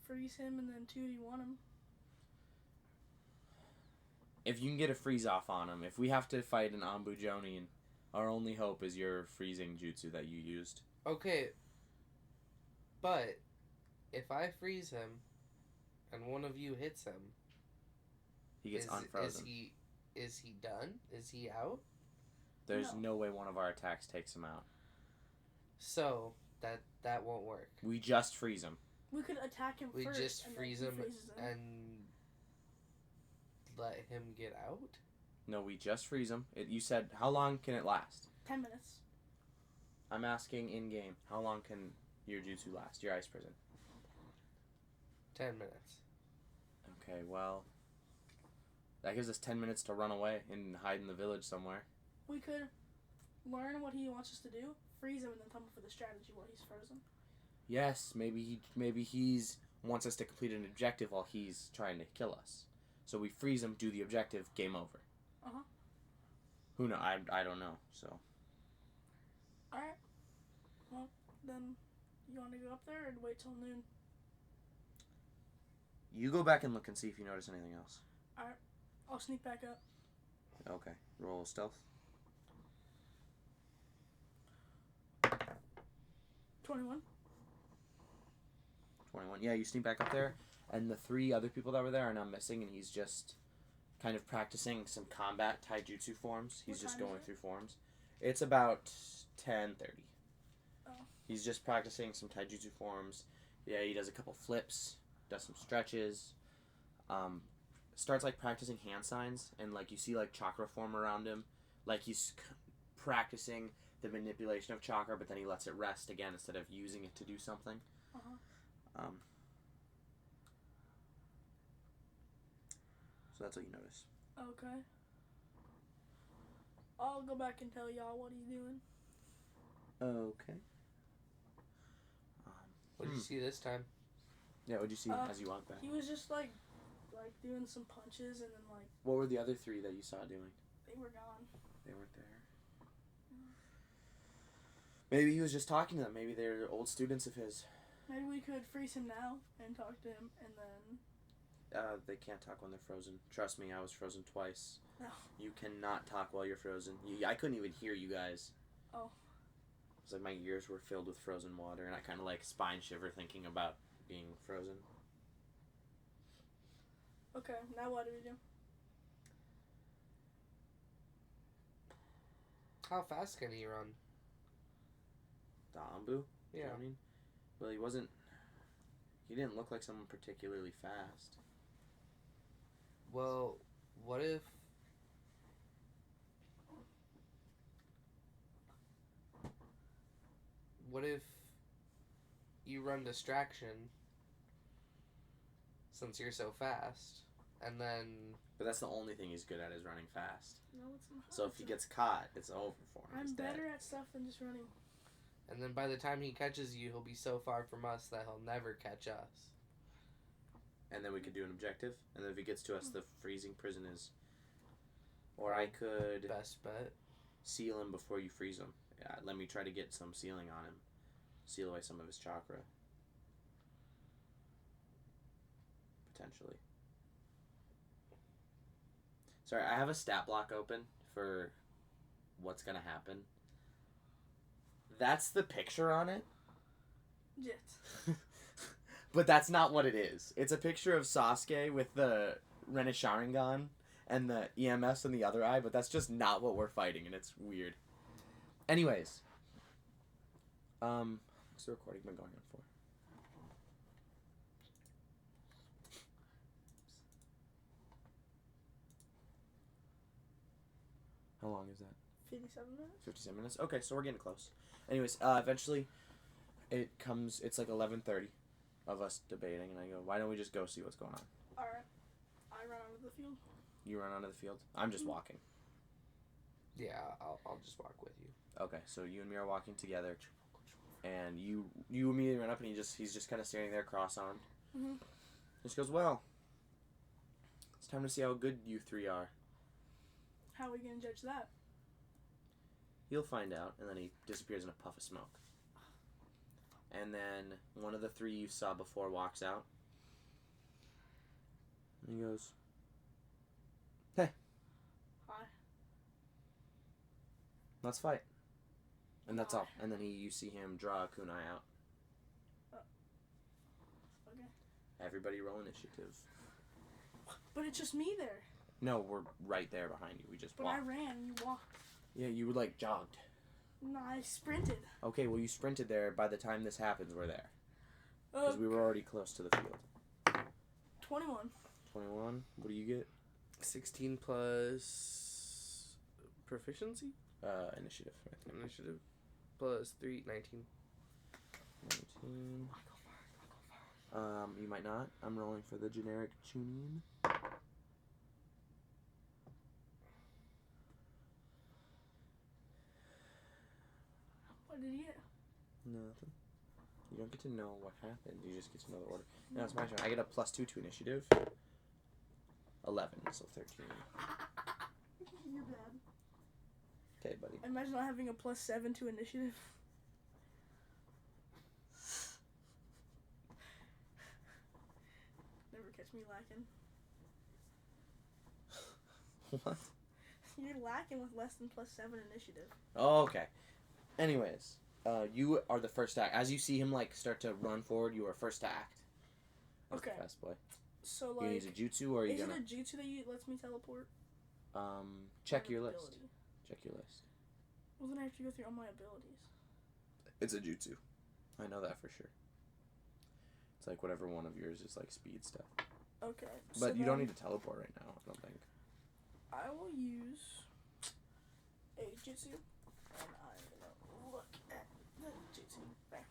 freeze him and then 2v1 him. If you can get a freeze off on him, if we have to fight an Anbu Jonin, our only hope is your freezing jutsu that you used. Okay. But if I freeze him and one of you hits him, he gets unfrozen. Is he done? Is he out? There's no way one of our attacks takes him out. So that won't work. We just freeze him. We could attack him first. We just and freeze him and let him get out? No, we just freeze him. You said, how long can it last? 10 minutes. I'm asking in-game, how long can your jutsu last, your ice prison? 10 minutes. Okay, well, that gives us 10 minutes to run away and hide in the village somewhere. We could learn what he wants us to do, freeze him, and then come up with a strategy while he's frozen. Yes, maybe he's wants us to complete an objective while he's trying to kill us. So we freeze him, do the objective, game over. Uh-huh. Who know? I don't know. So. Alright. Well, then you want to go up there or wait till noon? You go back and look and see if you notice anything else. Alright. I'll sneak back up. Okay. Roll stealth. 21. 21. Yeah, you sneak back up there, and the 3 other people that were there are now missing, and he's just kind of practicing some combat taijutsu forms. He's What just time is going it? through forms. It's about 10:30. Oh. He's just practicing some taijutsu forms. Yeah, he does a couple flips, does some stretches. Starts like practicing hand signs, and like you see like chakra form around him. Like he's practicing the manipulation of chakra, but then he lets it rest again instead of using it to do something. Uh-huh. So that's what you notice. Okay. I'll go back and tell y'all what he's doing. Okay. What did you see this time? Yeah, what'd you see as you walked back? He was just like doing some punches, and then like What were the other 3 that you saw doing? they were gone. They weren't there. Maybe he was just talking to them. Maybe they're old students of his. Maybe we could freeze him now and talk to him, and then. They can't talk when they're frozen. Trust me, I was frozen twice. No. You cannot talk while you're frozen. I couldn't even hear you guys. Oh. It's like my ears were filled with frozen water, and I kind of like spine shiver thinking about being frozen. Okay, now what do we do? How fast can he run? The Ambu? Yeah. I mean, well, he didn't look like someone particularly fast. Well, what if you run distraction since you're so fast, and then But that's the only thing he's good at is running fast. No, it's not. So if he gets caught, it's over for him. He's I'm dead. better at stuff than just running. by the time he catches you, he'll be so far from us that he'll never catch us. And then we could do an objective. And then if he gets to us, the freezing prison is. Or I could Best bet. seal him before you freeze him. Yeah, let me try to get some sealing on him. Seal away some of his chakra. Potentially. Sorry, I have a stat block open for what's gonna happen. That's the picture on it. Jet. But that's not what it is. It's a picture of Sasuke with the Ren Sharingan and the EMS in the other eye, but that's just not what we're fighting, and it's weird. Anyways. What's the recording been going on for? How long is that? 57 minutes? 57 minutes? Okay, so we're getting close. Anyways, eventually it's like 11:30 of us debating, and I go, why don't we just go see what's going on? Alright. I run out of the field. You run onto the field. I'm just walking. Yeah, I'll just walk with you. Okay, so you and me are walking together, and you immediately run up, and he's just kind of standing there, cross-armed. Mm-hmm. Just goes, well, it's time to see how good you 3 are. How are we going to judge that? You'll find out, and then he disappears in a puff of smoke. And then one of the 3 you saw before walks out. And he goes, hey, Hi. let's fight. And that's all. Hi. And then you see him draw a kunai out. Okay. Everybody roll initiative. But it's just me there. No, we're right there behind you. We just But walked. I ran, you walked. Yeah, you were like jogged. No, I sprinted. Okay, well you sprinted there. By the time this happens, we're there. Because we were already close to the field. 21. 21. What do you get? 16 plus proficiency? Initiative. Right there. Initiative plus 3, 19. 19. You might not. I'm rolling for the generic Chunin. What did he get? Nothing. You don't get to know what happened. You just get to know the order. Now it's my turn. I get a +2 to initiative. 11, so 13. You're bad. Okay, buddy. Imagine not having a +7 to initiative. Never catch me lacking. What? You're lacking with less than +7 initiative. Oh, okay. Anyways, you are the first to act. As you see him like start to run forward, you are first to act. That's Okay. the fast boy. So You like, use a jutsu, or are you is gonna it a jutsu that lets me teleport? check Or your an list? ability? Check your list. Well, then I have to go through all my abilities. It's a jutsu. I know that for sure. It's like whatever one of yours is like speed stuff. Okay. But you don't need to teleport right now, I don't think. I will use a jutsu, and I'm gonna look at the jutsu. There.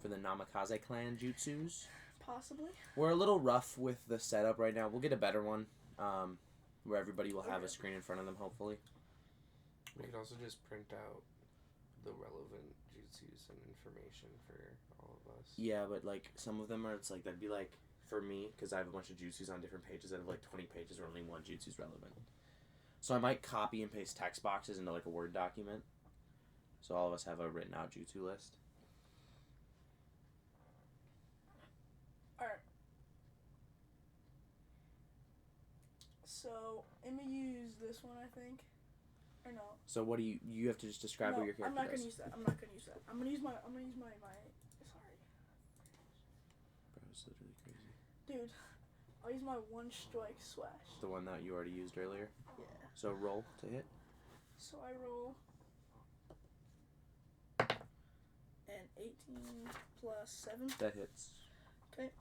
For the Namikaze clan jutsus. Possibly. We're a little rough with the setup right now. We'll get a better one, where everybody will have a screen in front of them, hopefully. We could also just print out the relevant jutsus and information for all of us. Yeah, but like some of them are, it's like that'd be like for me because I have a bunch of jutsus on different pages. I have like 20 pages where only one jutsu's relevant. So I might copy and paste text boxes into like a Word document, so all of us have a written out jutsu list. Alright. So I'm gonna use this one, I think. Or no. So what do you have to just describe No, what your character I'm not does? gonna use that. I'm not gonna use that. I'm gonna use my sorry. Bro, it's literally crazy. Dude, I'll use my one strike slash. The one that you already used earlier. Yeah. So roll to hit. So I roll an 18 plus 7. That hits. Okay.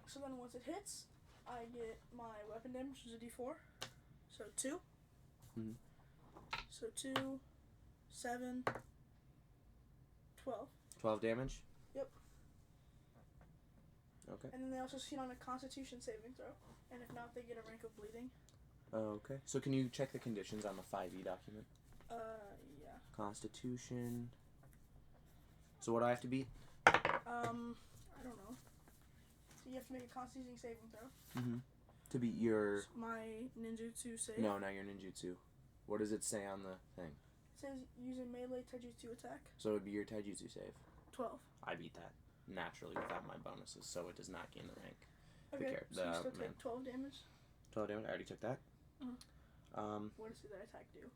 So then once it hits, I get my weapon damage, which is a d4. So 2. Mhm. So 2, 7, 12. 12 damage. Yep. Okay. And then they also see on a Constitution saving throw, and if not, they get a rank of bleeding. Okay. So can you check the conditions on the 5e document? Yeah. Constitution. So what do I have to beat? I don't know. So you have to make a Constitution saving throw. Mm-hmm. To beat your... My ninjutsu save. No, not your ninjutsu. What does it say on the thing? It says use a melee taijutsu attack. So it would be your taijutsu save. 12. I beat that naturally without my bonuses, so it does not gain the rank. Okay, so you still man. take 12 damage. 12 damage. I already took that. What does that attack do?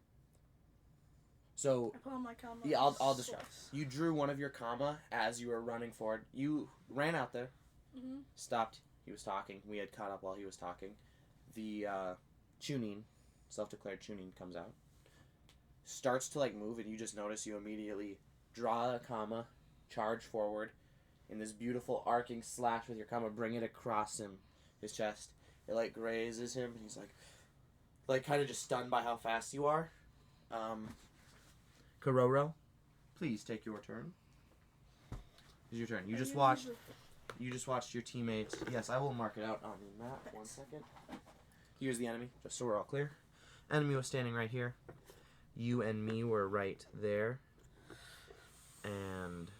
So I put on my comma. yeah, I'll describe. 6. You drew one of your comma as you were running forward. You ran out there, stopped. He was talking. We had caught up while he was talking. The Chunin, self-declared Chunin, comes out. Starts to like move, and you just notice you immediately draw a comma, charge forward, in this beautiful arcing slash with your comma, bring it across his chest. It like grazes him, and he's like kind of just stunned by how fast you are. Kororo, please take your turn. It's your turn. You just watched your teammates. Yes, I will mark it out on the map. 1 second. Here's the enemy, just so we're all clear. Enemy was standing right here. You and me were right there. And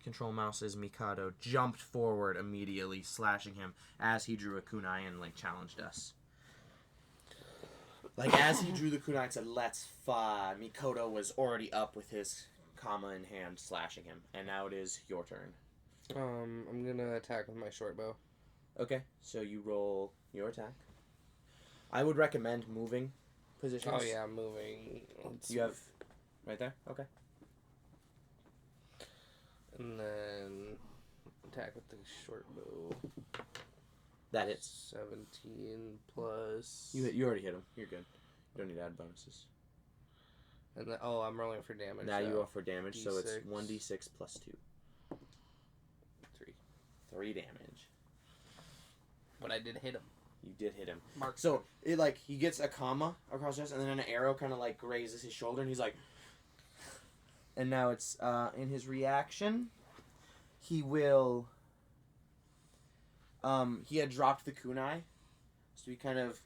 Control Mouse's Mikado jumped forward immediately, slashing him as he drew a kunai and like challenged us. Like as he drew the kunai and said, "Let's fight," Mikado was already up with his comma in hand, slashing him. And now it is your turn. I'm gonna attack with my short bow. Okay, so you roll your attack. I would recommend moving positions. Oh yeah, moving. You have right there? Okay. And then attack with the short bow. That hits. 17 plus. You already hit him. You're good. You don't need to add bonuses. And then, I'm rolling for damage. Now so you roll for damage, so it's D6. 1d6 plus 2. 3 damage. But I did hit him. You did hit him. Mark. So it like he gets a comma across his chest, and then an arrow kind of like grazes his shoulder, and he's like. And now it's in his reaction. He will. He had dropped the kunai, so he kind of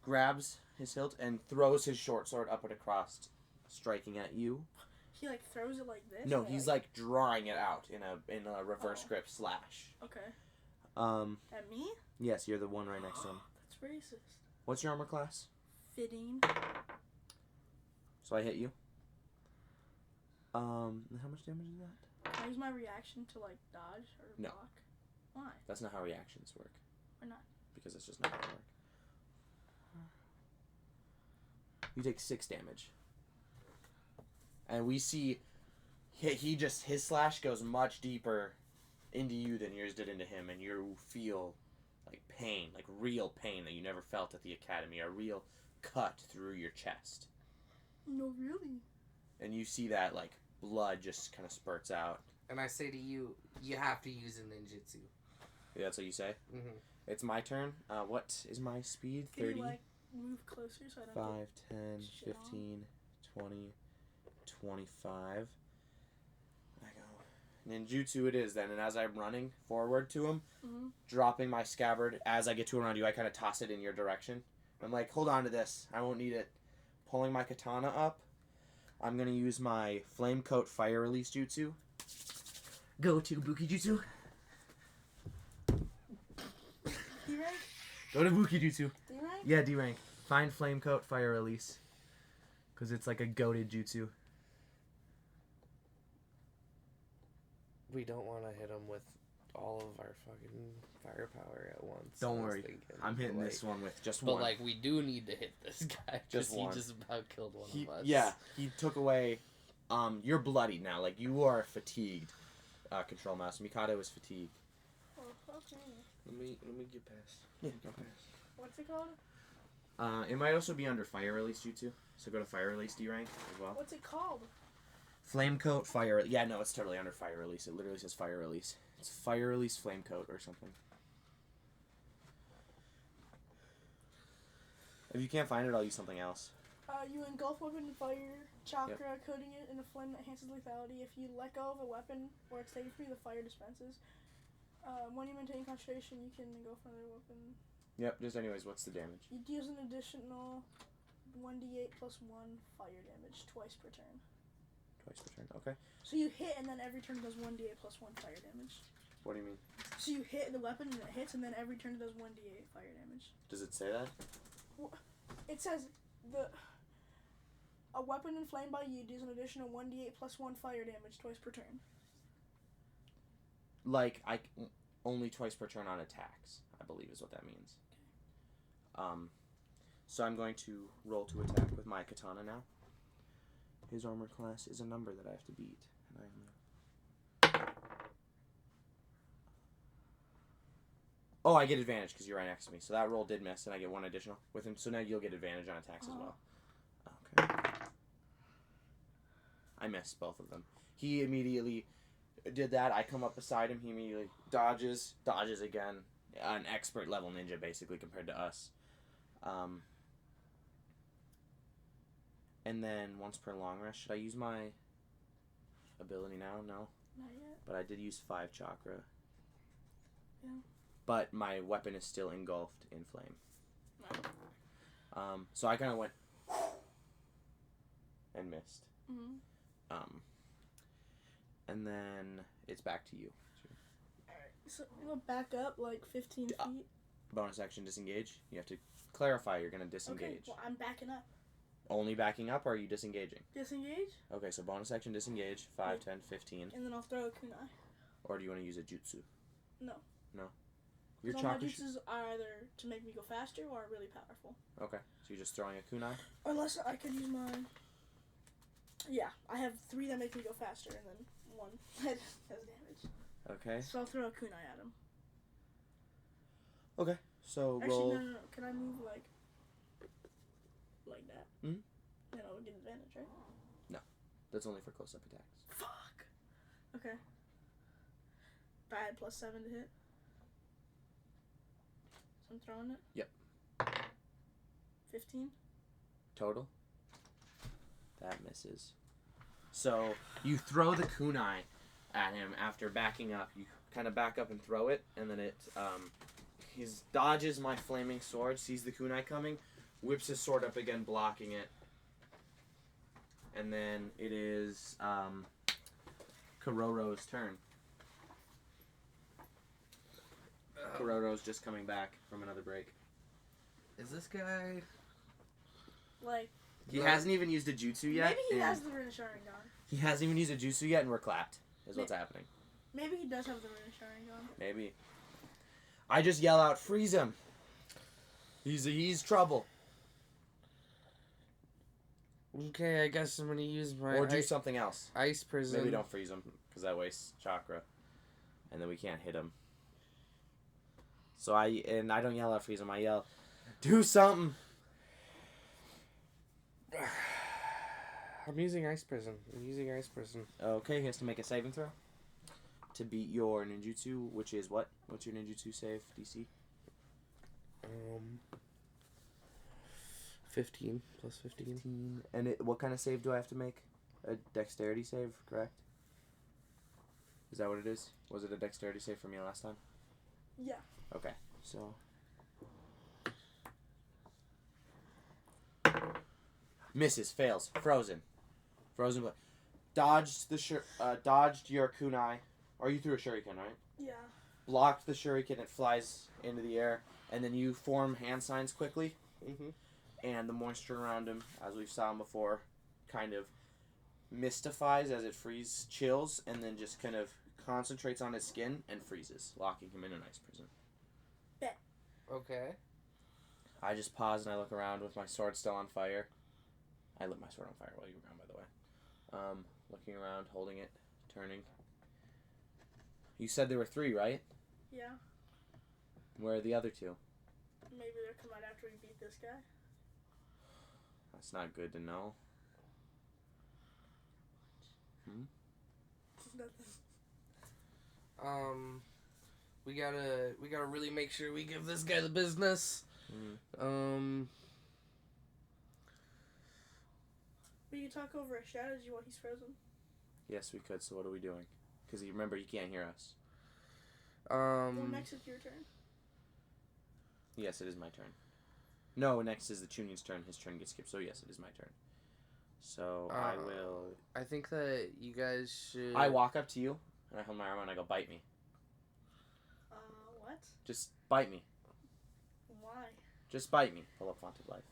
grabs his hilt and throws his short sword up and across, striking at you. He like throws it like this. No, or, he's like drawing it out in a reverse grip slash. Okay. At me? Yes, you're the one right next to him. That's racist. What's your armor class? 15. So I hit you. How much damage is that? Can I use my reaction to like dodge or No. block? Why? That's not how reactions work. Why not? Because it's just not how they work. You take 6 damage. And we see his slash goes much deeper into you than yours did into him, and you feel like pain, like real pain that you never felt at the academy, a real cut through your chest. No, really? And you see that like blood just kind of spurts out. And I say to you, you have to use a ninjutsu. Yeah, that's what you say? Mm-hmm. It's my turn. What is my speed? Can 30? you like move closer so I don't 5, 10, shit 15, 20, 25. I go. Ninjutsu it is then, and as I'm running forward to him, dropping my scabbard, as I get to around you, I kind of toss it in your direction. I'm like, hold on to this. I won't need it. Pulling my katana up, I'm going to use my Flame Coat Fire Release Jutsu. Go to Buki Jutsu. D-rank? Go to Buki Jutsu. D-rank? Yeah, D rank. Find Flame Coat Fire Release. Because it's like a goated jutsu. We don't want to hit him with all of our fucking firepower at once. Don't worry. I'm hitting this one with just one. But like, we do need to hit this guy. Just one. He just about killed one of us. Yeah, he took away. You're bloody now. Like, you are fatigued. Control mouse. Mikado is fatigued. Oh, okay. Let me get past. Yeah, go past. What's it called? It might also be under Fire Release Jutsu. So go to Fire Release D rank as well. What's it called? Flame Coat Fire. Yeah, no, it's totally under Fire Release. It literally says Fire Release. It's Fire Release Flame Coat or something. If you can't find it, I'll use something else. You engulf weapon in fire, chakra, coating it in a flame that enhances lethality. If you let go of a weapon or it's taken from you, the fire dispenses. When you maintain concentration, you can engulf another weapon. Yep, just anyways, what's the damage? You deal an additional 1d8 plus 1 fire damage twice per turn. Twice per turn, okay. So you hit and then every turn does 1d8 plus 1 fire damage. What do you mean? So you hit the weapon and it hits and then every turn it does 1d8 fire damage. Does it say that? It says a weapon inflamed by you deals an additional 1d8 plus 1 fire damage twice per turn. Like, only twice per turn on attacks, I believe is what that means. So I'm going to roll to attack with my katana now. His armor class is a number that I have to beat. And Oh, I get advantage because you're right next to me. So that roll did miss, and I get 1 additional with him. So now you'll get advantage on attacks as well. Okay. I missed both of them. He immediately did that. I come up beside him. He immediately dodges again. An expert level ninja, basically, compared to us. And then once per long rest, should I use my ability now? No. Not yet. But I did use 5 chakra. Yeah. But my weapon is still engulfed in flame. No. So I kind of went and missed. Mm-hmm. And then it's back to you. Alright, so I'm gonna back up like 15 feet. Bonus action disengage. You have to clarify you're going to disengage. Okay, well, I'm backing up. Only backing up, or are you disengaging? Disengage? Okay, so bonus action disengage, 5, Yeah. 10, 15. And then I'll throw a kunai. Or do you want to use a jutsu? No. No? Your So my chakra... jutsus are either to make me go faster or really powerful. Okay, so you're just throwing a kunai? Unless I could use my... Yeah, I have 3 that make me go faster and then 1 that does damage. Okay. So I'll throw a kunai at him. Okay, so Actually, roll... no. Can I move like that? Mhm. Then I would get advantage, right? That's only for close-up attacks. Fuck. Okay. If I had plus 7 to hit. So I'm throwing it? Yep. 15? Total? That misses. So, you throw the kunai at him after backing up. You kind of back up and throw it, and then it, he dodges my flaming sword, sees the kunai coming, whips his sword up again, blocking it. And then it is Kororo's turn. Kororo's just coming back from another break. Is this guy... Like, He hasn't even used a jutsu yet. maybe he and has the Runa Sharingan. He hasn't even used a jutsu yet, and we're clapped. Is what's happening. Maybe he does have the Runa Sharingan. Maybe. I just yell out, freeze him. He's trouble. Okay, I guess I'm gonna use my... Or do something else. Ice prison. Maybe don't freeze him, because that wastes chakra. And then we can't hit him. So I don't yell out freeze him, I yell, do something. I'm using ice prison. Okay, he has to make a saving throw to beat your ninjutsu, which is what? What's your ninjutsu save DC? 15 plus 15. And what kind of save do I have to make? A dexterity save, correct? Is that what it is? Was it a dexterity save for me last time? Yeah. Okay, so misses, fails, frozen, but dodged your kunai, or you threw a shuriken, right? Yeah. Blocked the shuriken, it flies into the air, and then you form hand signs quickly, and the moisture around him, as we've saw him before, kind of mystifies as it chills, and then just kind of concentrates on his skin and freezes, locking him in an ice prison. Okay. I just pause and I look around with my sword still on fire. I lit my sword on fire while you were gone, by the way. Looking around, holding it, turning. You said there were 3, right? Yeah. Where are the other 2? Maybe they'll come out after we beat this guy. That's not good to know. Nothing. We gotta really make sure we give this guy the business. We can talk over a strategy while he's frozen. Yes, we could. So what are we doing? Because remember, you can't hear us. Well, next is your turn. Yes, it is my turn. No, next is the Chunin's turn. His turn gets skipped. So yes, it is my turn. So I will... I think that you guys should... I walk up to you, and I hold my arm and I go, bite me. What? Just bite me. Why? Just bite me. Pull up Font of Life.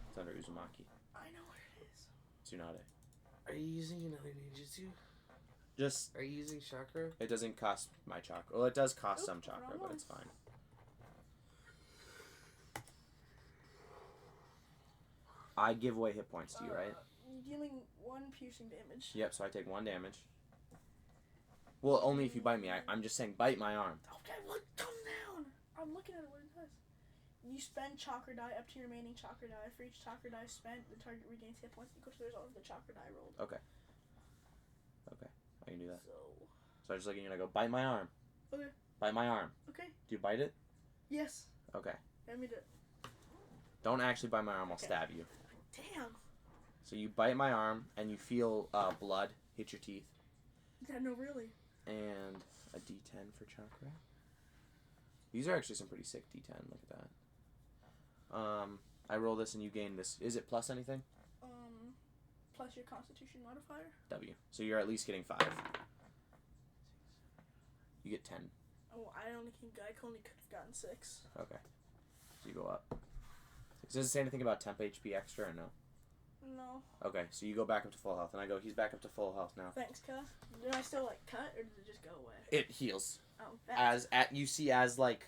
It's under Uzumaki. I know where it is. Tsunade. Are you using another ninjutsu? Just... Are you using chakra? It doesn't cost my chakra. Well, it does cost some chakra, but it's fine. I give away hit points to you, right? Dealing 1 piercing damage. Yep, so I take 1 damage. Well, only if you bite me. I'm just saying bite my arm. Okay, what? Calm down. I'm looking at what it does. You spend chakra die up to your remaining chakra die. For each chakra die spent, the target regains hit points equal to the result of the chakra die rolled. Okay. I can do that. So I just looking and I go, bite my arm. Okay. Bite my arm. Okay. Do you bite it? Yes. Okay. Let me do it. Don't actually bite my arm, I'll stab you. Damn. So you bite my arm and you feel blood hit your teeth. Yeah, no, really. And a D10 for chakra. These are actually some pretty sick D10. Look at that. I roll this and you gain this. Is it plus anything? Plus your constitution modifier. W. So you're at least getting 5. You get 10. Oh, I only could have gotten 6. Okay. So you go up. Does it say anything about temp HP extra or no? No. Okay, so you go back up to full health, and I go, he's back up to full health now. Thanks, Ka. Did I still cut, or did it just go away? It heals. Oh, You see as like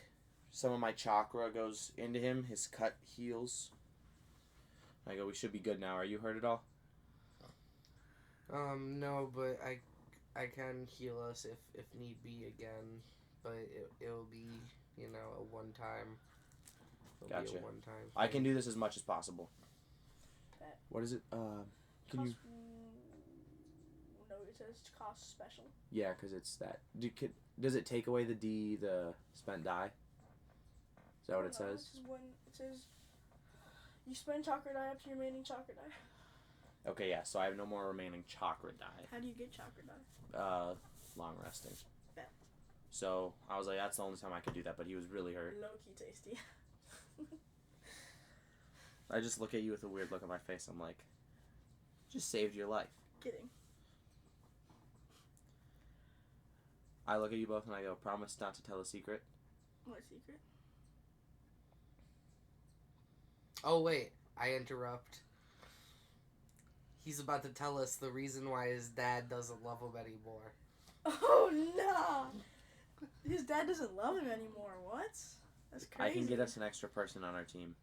some of my chakra goes into him, his cut heals. I go, we should be good now. Are you hurt at all? No, but I can heal us if need be again, but it'll be, a one-time. Gotcha. Be a one-time I can thing. do this as much as possible. What is it? Can you? No, it says cost special. Yeah, because it's that. Does it take away the spent die? Is that what it says? It says you spend chakra die up to your remaining chakra die. Okay, yeah. So I have no more remaining chakra die. How do you get chakra die? Long resting. Bet. So I was like, that's the only time I could do that. But he was really hurt. Low key tasty. I just look at you with a weird look on my face. I'm like, Just saved your life. Kidding. I look at you both and I go, promise not to tell a secret. What secret? Oh wait, I interrupt. He's about to tell us the reason why his dad doesn't love him anymore. Oh no! His dad doesn't love him anymore. What? That's crazy. I can get us an extra person on our team.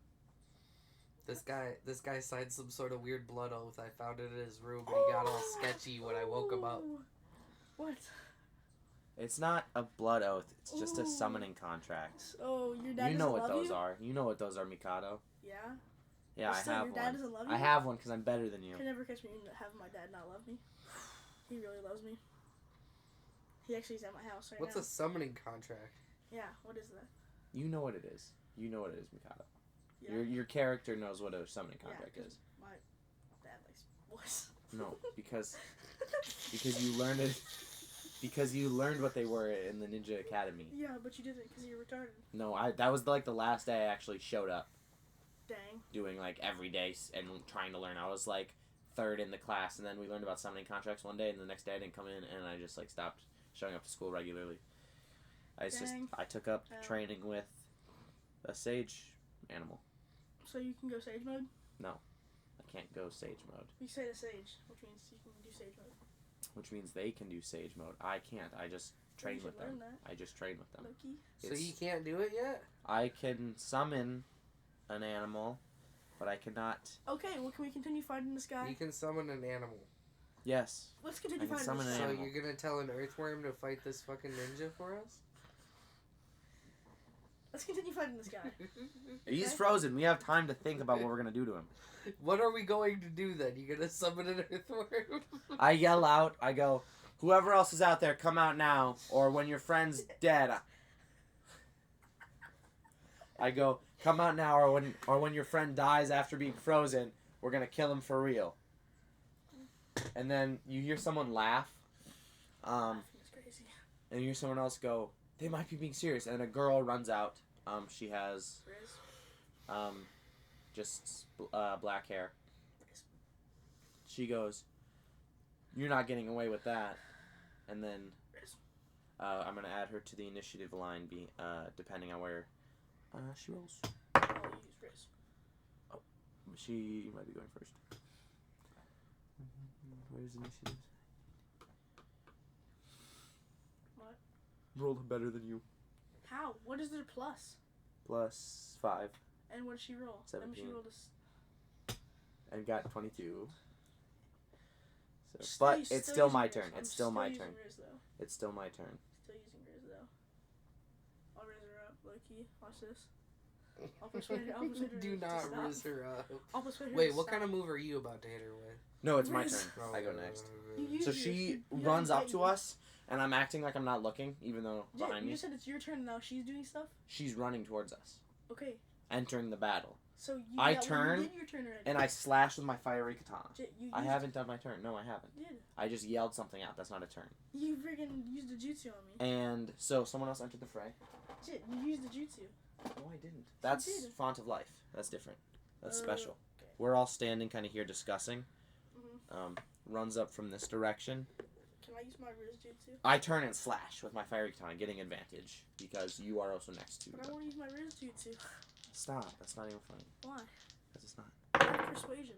This guy signed some sort of weird blood oath. I found it in his room, and he got all sketchy when I woke him up. What? It's not a blood oath. It's just a Ooh. summoning contract. Oh, your dad You doesn't know what love those you? are. You know what those are, Mikado. Yeah. Yeah, But still, I have your dad one. doesn't love you? I have one because I'm better than you. You can never catch me having my dad not love me. He really loves me. He actually is at my house right What's now. a summoning contract? Yeah, what is that? You know what it is. You know what it is, Mikado. Yeah. Your character knows what a summoning Yeah, contract 'cause is. my dad likes boys. No, because you learned it. Because you learned what they were in the Ninja Academy. Yeah, but you didn't because you're retarded. No, that was like the last day I actually showed up Dang. doing like every day and trying to learn. I was like third in the class, and then we learned about summoning contracts one day, and the next day I didn't come in, and I just like stopped showing up to school regularly. Dang. I took up Oh. training with a sage animal. So you can go sage mode? I can't go sage mode, You say the sage, which means you can do sage mode. which means they can do sage mode. I can't. I just train you should with them. learn that. I just train with them. Loki. So you can't do it yet? I can summon an animal, but I cannot. Okay, well, can we continue fighting this guy? You can summon an animal. Yes. Let's continue I can fighting summon this an guy. So animal. you're gonna tell an earthworm to fight this fucking ninja for us? Let's continue fighting this guy. He's Okay. frozen. We have time to think about what we're gonna do to him. What are we going to do then? You gonna summon an earthworm? I yell out. I go, whoever else is out there, come out now, or when your friend's dead. I go, come out now, or when your friend dies after being frozen, we're gonna kill him for real. And then you hear someone laugh, That's crazy. and you hear someone else go, they might be being serious. And a girl runs out. She has Riz. just black hair. She goes, you're not getting away with that. And then I'm going to add her to the initiative line, depending on where she rolls. I'll use Riz. She might be going first. Where's initiative? What? Rolled better than you. How? What is their plus? Plus 5. And what did she roll? That means she 17. rolled a And got 22. So, Still- but he's it's still still using my Riz. turn. I'm It's still my using turn. Riz, though. It's still my turn. Still using Riz though. I'll Riz her up, low key. Watch this. I'll persuade her. I'll persuade her Do to not stop. riz her up. I'll persuade her Wait, to what stop. kind of move are you about to hit her with? No, it's my Riz. turn. I go next. You use So yours. she You gotta runs up get to you. us, and I'm acting like I'm not looking, even though Yeah, behind you me. just said it's your turn now. She's doing stuff. She's running towards us, Okay, entering the battle. so you. I well, turn, you did your turn already. And I slash with my fiery katana. You I used- haven't done my turn. No, I haven't. You did. I just yelled something out. That's not a turn. You freaking used the jutsu on me. And so someone else entered the fray. Shit, you used the jutsu. No, I didn't. That's did. font of life. That's different. That's special. Okay. We're all standing kind of here discussing. Mhm. Runs up from this direction. Can I use my Riz jutsu? I turn and slash with my fiery katana, getting advantage because you are also next to me. But I want to use my Riz jutsu. Stop. That's not even funny. Why? Because it's not. I have persuasion.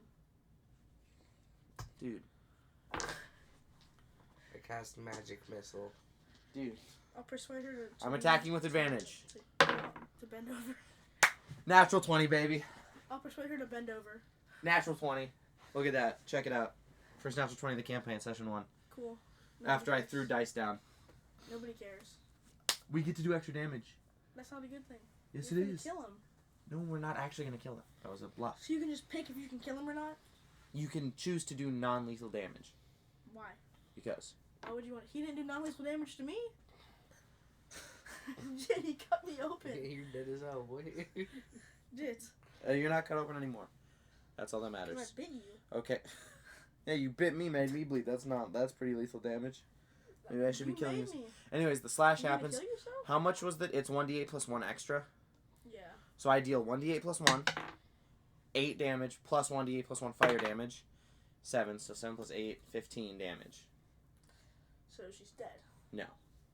Dude. I cast magic missile. Dude. I'll persuade her to. I'm attacking with advantage. To bend over. Natural 20, baby. I'll persuade her to bend over. Natural 20. Look at that. Check it out. First natural 20 of the campaign, session 1. Cool. After I cares. threw dice down. Nobody cares. We get to do extra damage. That's not a good thing. Yes, You're it gonna is. Kill him. No, we're not actually going to kill him. That was a bluff. So you can just pick if you can kill him or not. You can choose to do non-lethal damage. Why? Because. Why would you want? He didn't do non-lethal damage to me. Shit, he cut me open. You're dead as hell, boy. Jit. You're not cut open anymore. That's all that Cause I matters. bit you. Okay. Yeah, you bit me, made me bleed. That's pretty lethal damage. Maybe I should be killing you. made me. Anyways, the slash You gonna happens. kill yourself? How much was that? It's 1d8 plus 1 extra. Yeah. So I deal 1d8 plus 1, 8 damage, plus 1d8 plus 1 fire damage. 7, so 7 plus 8, 15 damage. So she's dead. No.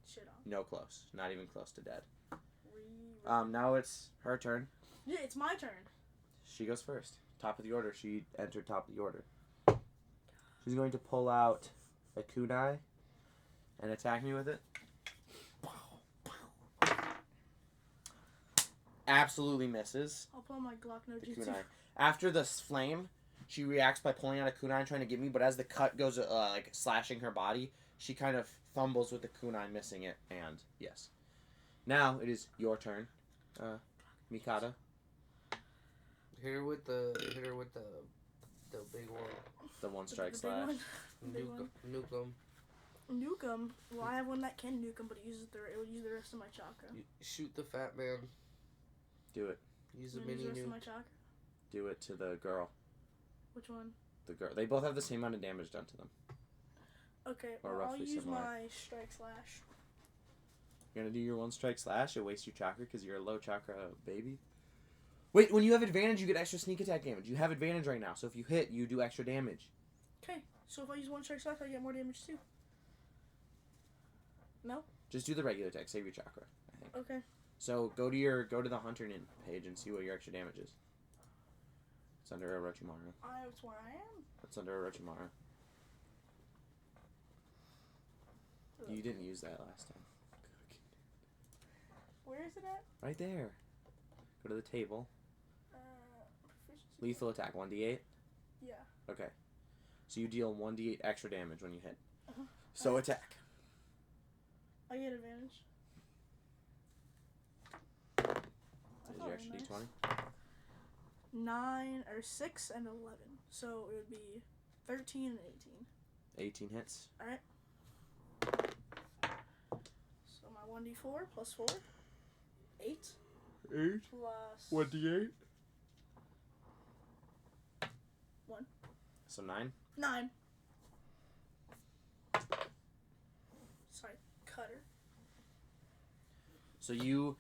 Shit on. No close. Not even close to dead. Re- Now it's her turn. Yeah, it's my turn. She goes first. Top of the order. She entered top of the order. She's going to pull out a kunai and attack me with it. Absolutely misses. I'll pull out my Glock no The jutsu. kunai. After the flame, she reacts by pulling out a kunai and trying to get me, but as the cut goes like slashing her body, she kind of fumbles with the kunai, missing it, and yes. Now it is your turn, Mikata. Hit her with the big one. The one strike The big slash. one. The big one. Nuke him. Nuke 'em. Well, I have one that can nuke 'em, but it would use the rest of my chakra. Shoot the fat man. Do it. Use a Use mini the rest of nuke. my chakra. Do it to the girl. Which one? The girl. They both have the same amount of damage done to them. Okay, Or well, I'll roughly use similar. my strike slash. You're gonna do your one strike slash. It wastes your chakra because you're a low chakra baby. Wait, when you have advantage, you get extra sneak attack damage. You have advantage right now, so if you hit, you do extra damage. Okay, so if I use one strike slash, I get more damage too. No? Just do the regular attack. Save your chakra, I think. Okay. So go to the Hunter Nin page and see what your extra damage is. It's under Orochimaru. That's where I am. It's under Orochimaru. You didn't use that last time. Where is it at? Right there. Go to the table. Proficiency. Lethal attack, 1d8? Yeah. Okay. So you deal 1d8 extra damage when you hit. Uh-huh. So attack. I get advantage. Is your extra d20? 9 or 6 and 11. So it would be 13 and 18. 18 hits. Alright. So my 1d4 plus 4. 8. 8? Plus 1d8? 1. So 9? 9. Sorry, cutter. So you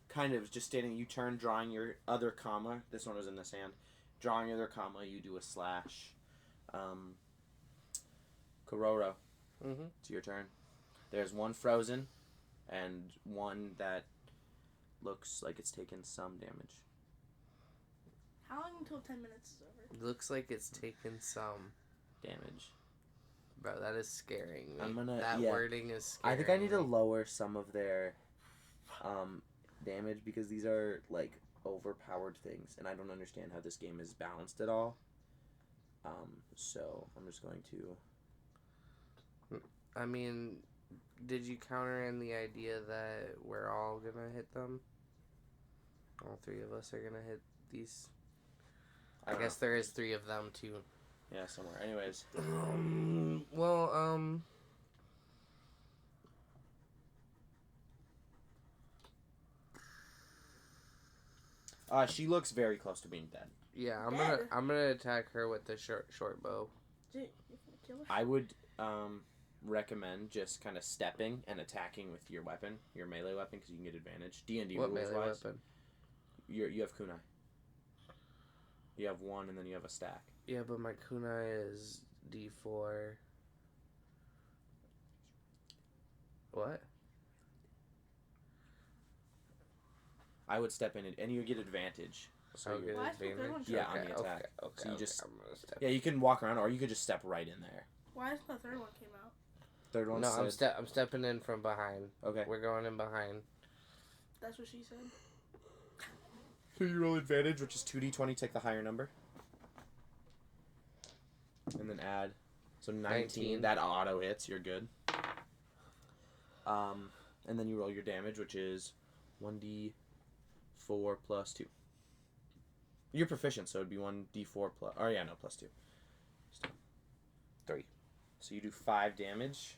kind of just standing, you turn, drawing your other comma. This one was in this hand. Drawing your other comma, you do a slash. Kororo, it's your turn. There's one frozen and one that looks like it's taken some damage. How long until 10 minutes is over? Looks like it's taken some. Damage. Bro, that is scaring me. That wording is scaring I think I need to me. lower some of their damage because these are like overpowered things and I don't understand how this game is balanced at all. So I'm just going to... I mean, did you counter in the idea that we're all gonna hit them? All three of us are gonna hit these. I guess there is 3 of them too. Yeah, somewhere. Anyways. She looks very close to being dead. Yeah, Dead? I'm gonna attack her with the short bow. Dude, you gonna kill her? I would recommend just kind of stepping and attacking with your weapon, your melee weapon, because you can get advantage. D&D What rules melee wise. weapon? You have kunai. You have 1 and then you have a stack. Yeah, but my kunai is D4. What? I would step in and you get advantage. So I'll get Why is the third advantage? one Yeah, on the attack. Okay, So you okay, just- I'm gonna step. yeah, you can walk around or you could just step right in there. Why is the third one came out? Third one No, said... I'm stepping in from behind. Okay. We're going in behind. That's what she said. So you roll advantage, which is 2d20, take the higher number. And then add. So 19. That auto hits, you're good. And then you roll your damage, which is 1d4 plus 2. You're proficient, so it'd be 1d4 plus... Oh, yeah, no, plus 2. 3. So you do 5 damage.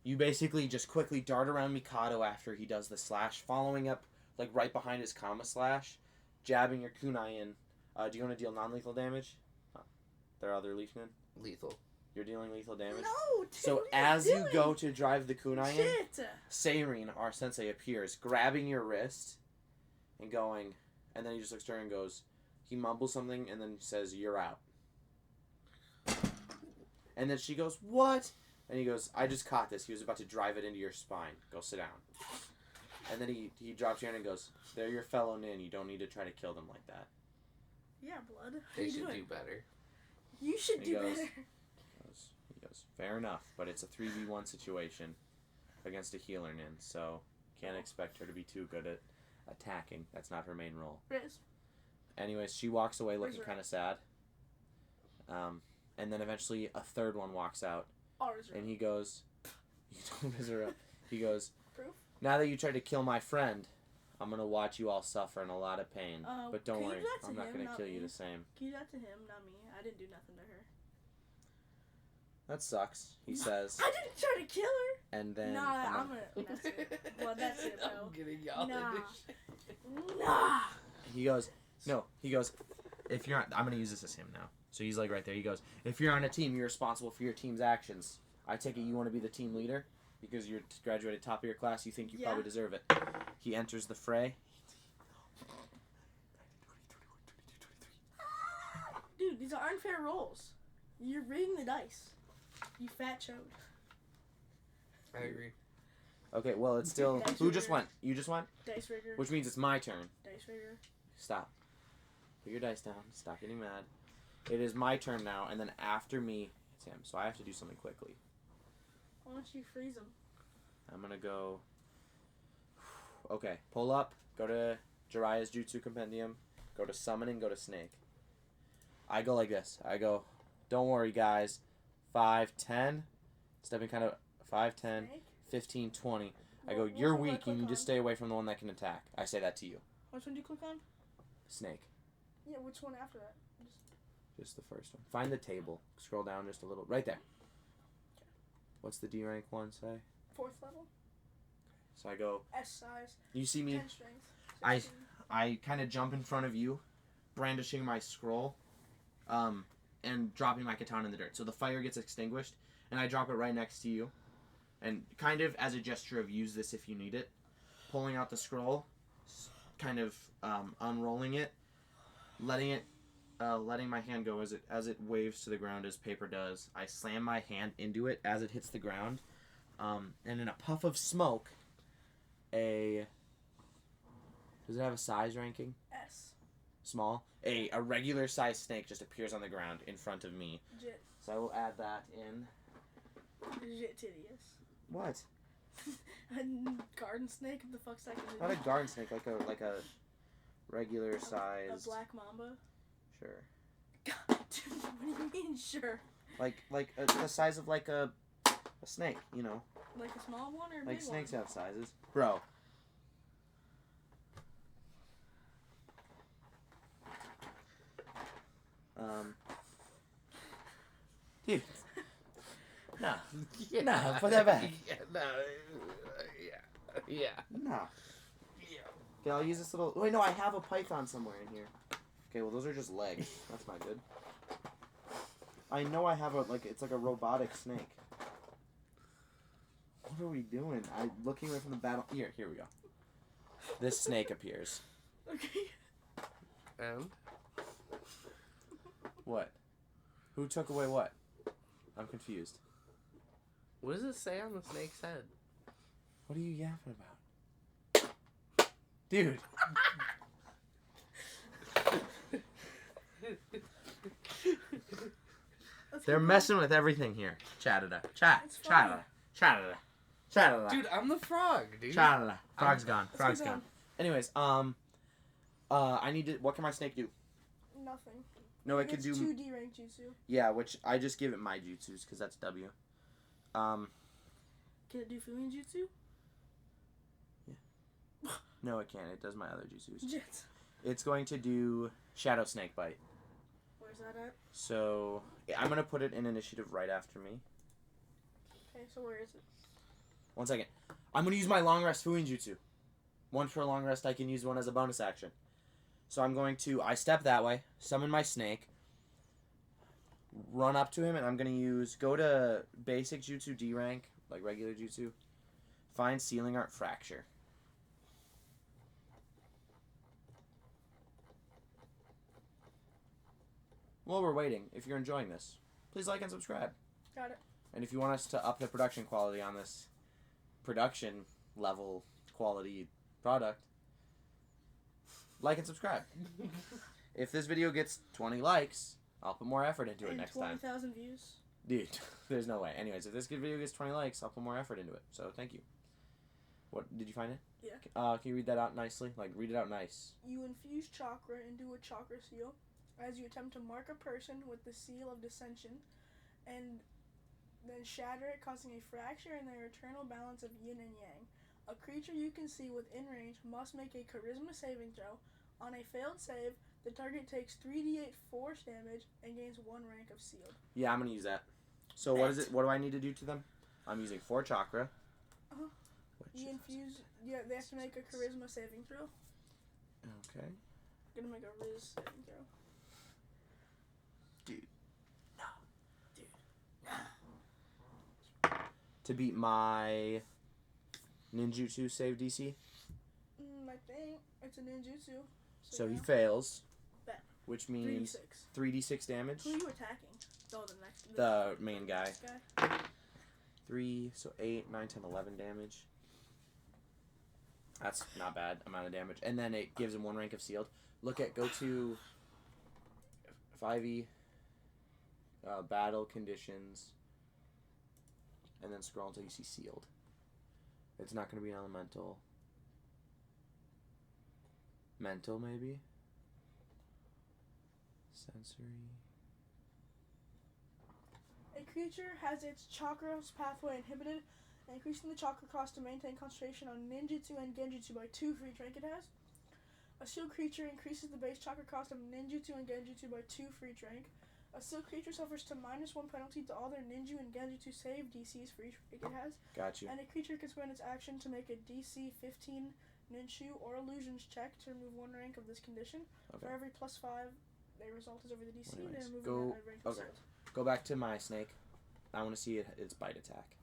You basically just quickly dart around Mikado after he does the slash, following up like right behind his Kama slash, jabbing your kunai in. Do you want to deal non-lethal damage? Their other leafman? Lethal. You're dealing lethal damage? No, dude, So what are as you you go to drive the kunai in, Shit! Seirin, our sensei, appears, grabbing your wrist and going, and then he just looks at her and goes, He mumbles something and then says, "You're out." And then she goes, "What?" And he goes, "I just caught this. He was about to drive it into your spine. Go sit down." And then he drops you in and goes, "They're your fellow nin. You don't need to try to kill them like that." Yeah, blood. What They are you should doing? do better. You should He do goes- better. He goes, "Fair enough, but it's a 3v1 situation against a healer nin, so can't expect her to be too good at attacking. That's not her main role." Riz. Anyways, she walks away looking Where's her- kind of sad. And then eventually a third one walks out, Ours. and he goes, "You don't raise her up." He goes, Proof? "Now that you tried to kill my friend, I'm gonna watch you all suffer in a lot of pain. But don't can you worry, do that to I'm not him, gonna not kill you me? the same." Can you do that to him, not me? I didn't do nothing to her. "That sucks," he says, I didn't try to kill her. and then Nah, I'm gonna. That's it. Well, that's it, bro. I'm getting y'all Nah. into shit. Nah. he goes, "No," he goes, "If you're on," I'm gonna use this as him now. So he's like right there. He goes, "If you're on a team, you're responsible for your team's actions. I take it you want to be the team leader because you're graduated top of your class. You think you Yeah. probably deserve it." He enters the fray. Dude, these are unfair rolls. You're rigging the dice. You fat chode. I agree. Okay, well it's still. Dice Who just rigger. went? You just went, Dice rigger. which means it's my turn. Dice rigger. Stop. Put your dice down. Stop getting mad. It is my turn now, and then after me, it's him. So I have to do something quickly. Why don't you freeze them? I'm gonna go. Okay, pull up. Go to Jiraiya's Jutsu Compendium. Go to Summoning. Go to Snake. I go like this. I go, "Don't worry, guys. 5, 10. Stepping kind of 5, 10, Snake? 15, 20. I Wh- go, which "You're one do I weak. You click need to on? stay away from the one that can attack." I say that to you. Which one do you click on? Snake. Yeah, which one after that? Just the first one. Find the table. Scroll down just a little. Right there. What's the D rank one say? 4th level. So I go, S size. you see me? 10 strength. I- 16. I kind of jump in front of you, brandishing my scroll, and dropping my katana in the dirt. So the fire gets extinguished, and I drop it right next to you. And kind of as a gesture of use this if you need it, pulling out the scroll, kind of unrolling it, letting my hand go as it waves to the ground as paper does. I slam my hand into it as it hits the ground, and in a puff of smoke, does it have a size ranking? S. Small. A regular sized snake just appears on the ground in front of me. Legit. So I will add that in. Legit tedious. What? A garden snake? What the fuck's that gonna do? Not a garden snake, like a regular A sized. black mamba? Sure. God, dude, what do you mean, sure? Like the size of like a snake, you know. Like a small one or a Like big snakes one? have sizes. Bro. Dude. No. Yeah. Nah, put that back. Yeah, no. Yeah. No. Yeah. Okay, I'll use this little. Wait, no, I have a python somewhere in here. Okay, well those are just legs. That's not good. I know I have it's like a robotic snake. What are we doing? I'm looking away from the battle. Here we go. This snake appears. Okay. And? What? Who took away what? I'm confused. What does it say on the snake's head? What are you yapping about? Dude. They're messing with everything here. Chatta. Chat. It's fine. Chatta. Chatta. Dude, I'm the frog, dude. Chatta. Frog's gone. Let's Frog's go gone. down. Anyways, I need to. What can my snake do? Nothing. No, it could It's do. 2D rank jutsu. Yeah, which I just give it my jutsus because that's W. Can it do Fumin jutsu? No, it can't. It does my other jutsus. Legit. It's going to do Shadow Snake Bite. Where's that at? So I'm gonna put it in initiative right after me. Okay, so where is it? 1 second. I'm gonna use my long rest Fuin Jutsu. One for a long rest, I can use one as a bonus action. So I'm going to. I step that way, summon my snake, run up to him, and I'm gonna go to basic Jutsu D rank, like regular Jutsu. Find Sealing Art Fracture. while we're waiting, if you're enjoying this, please like and subscribe. Got it. And if you want us to up the production quality on this production level quality product, like and subscribe. If this video gets 20 likes, I'll put more effort into it next time. 20,000 views. Dude, there's no way. Anyways, if this video gets 20 likes, I'll put more effort into it. So thank you. What, did you find it? Yeah. Can you read that out nicely? Like, read it out nice. You infuse chakra into a chakra seal as you attempt to mark a person with the seal of dissension, and then shatter it, causing a fracture in their eternal balance of yin and yang. A creature you can see within range must make a charisma saving throw. On a failed save, the target takes 3d8 force damage and gains 1 rank of sealed. Yeah, I'm going to use that. So what is it? What do I need to do to them? I'm using 4 chakra. Uh-huh. You infuse... Yeah, they have to make a charisma saving throw. Okay. Gonna make a riz saving throw. Dude. No. To beat my ninjutsu save DC? I think it's a ninjutsu. So yeah. he fails. Bet. Which means 3d6 damage. Who are you attacking? Oh, the main guy. Next guy. 3, so 8, 9, 10, 11 damage. That's not bad amount of damage. And then it gives him 1 rank of sealed. Go to 5e, battle conditions, and then scroll until you see sealed. It's not going to be an elemental. Mental, maybe? Sensory. A creature has its chakra's pathway inhibited, increasing the chakra cost to maintain concentration on ninjutsu and genjutsu by 2 for each rank it has. A sealed creature increases the base chakra cost of ninjutsu and genjutsu by 2 for each rank. A sealed creature suffers to -1 penalty to all their ninju and genjutsu save DCs for each rank it has. Got you. And a creature can spend its action to make a DC 15 ninju or illusions check to remove 1 rank of this condition. Okay. For every +5 they result is over the DC, Anyways, they're moving that rank of sealed. Go back to my snake. I want to see its bite attack.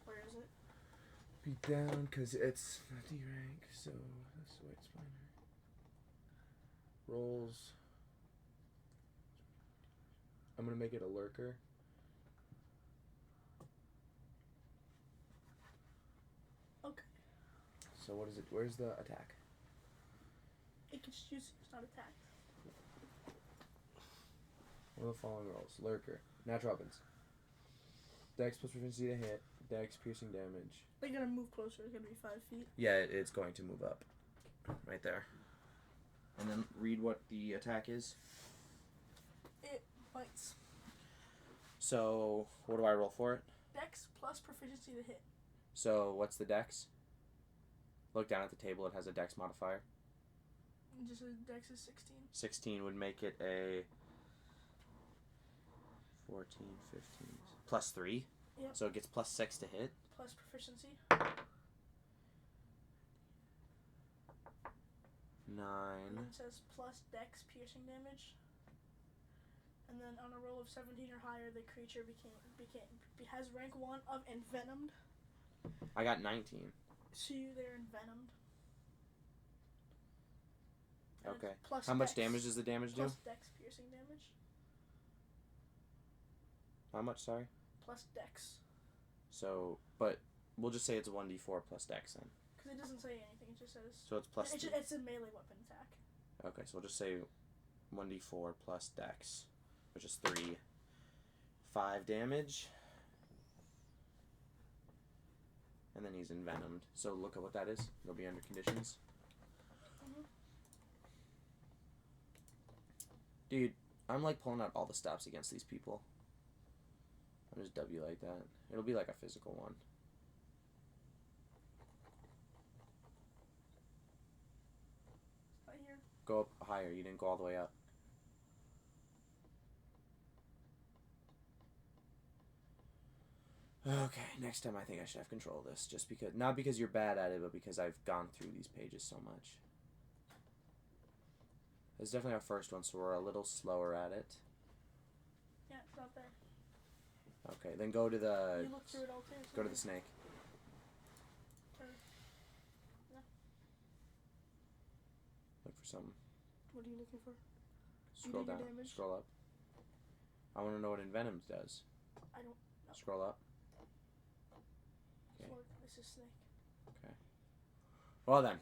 Where is it? Beat down, because it's not D rank, so that's the white spiner. Rolls. I'm going to make it a lurker. Okay. So what is it? Where's the attack? It can just use it's not attacked. One of the following rolls. Lurker. Natural weapons. Dex plus proficiency to hit. Dex piercing damage. They're gonna move closer. It's gonna be 5 feet. Yeah, it's going to move up. Right there. And then read what the attack is. It bites. So, what do I roll for it? Dex plus proficiency to hit. So, what's the dex? Look down at the table. It has a dex modifier. Just Dex is 16. 16 would make it a 14, 15, plus 3. Yep. So it gets plus 6 to hit. Plus proficiency. 9. And then it says plus Dex piercing damage. And then on a roll of 17 or higher, the creature has rank 1 of envenomed. I got 19. So they're envenomed. Okay. Plus How much Dex. damage does the damage do? Plus Dex piercing damage. How much, sorry? Plus Dex. So, but we'll just say it's 1d4 plus dex then. Because it doesn't say anything, it just says... So it's plus... It's a melee weapon attack. Okay, so we'll just say 1d4 plus dex, which is 3. 5 damage. And then he's envenomed. So look at what that is. It'll be under conditions. Dude, I'm like pulling out all the stops against these people. I'll just W like that. It'll be like a physical one. Right here. Go up higher. You didn't go all the way up. Okay, next time I think I should have control of this. Just because, not because you're bad at it, but because I've gone through these pages so much. It's definitely our first one, so we're a little slower at it. Yeah, it's not there. Okay, then go to the... You look through it all too. Go to the snake. Turn something. What are you looking for? Scroll down. Damage. Scroll up. I want to know what Envenoms does. I don't know. Scroll up. Okay. This is snake. Okay. Well then,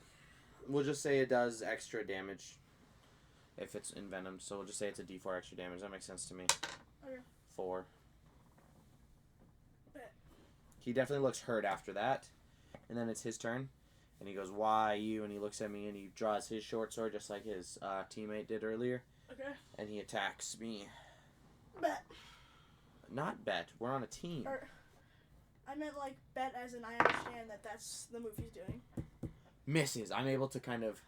we'll just say it does extra damage if it's Envenomed. So we'll just say it's a D4 extra damage. That makes sense to me. Okay. 4. Bet. He definitely looks hurt after that. And then it's his turn. And he goes, why you? And he looks at me and he draws his short sword just like his teammate did earlier. Okay. And he attacks me. Bet. Not bet. We're on a team. I meant like bet as in I understand that that's the move he's doing. Misses. I'm able to kind of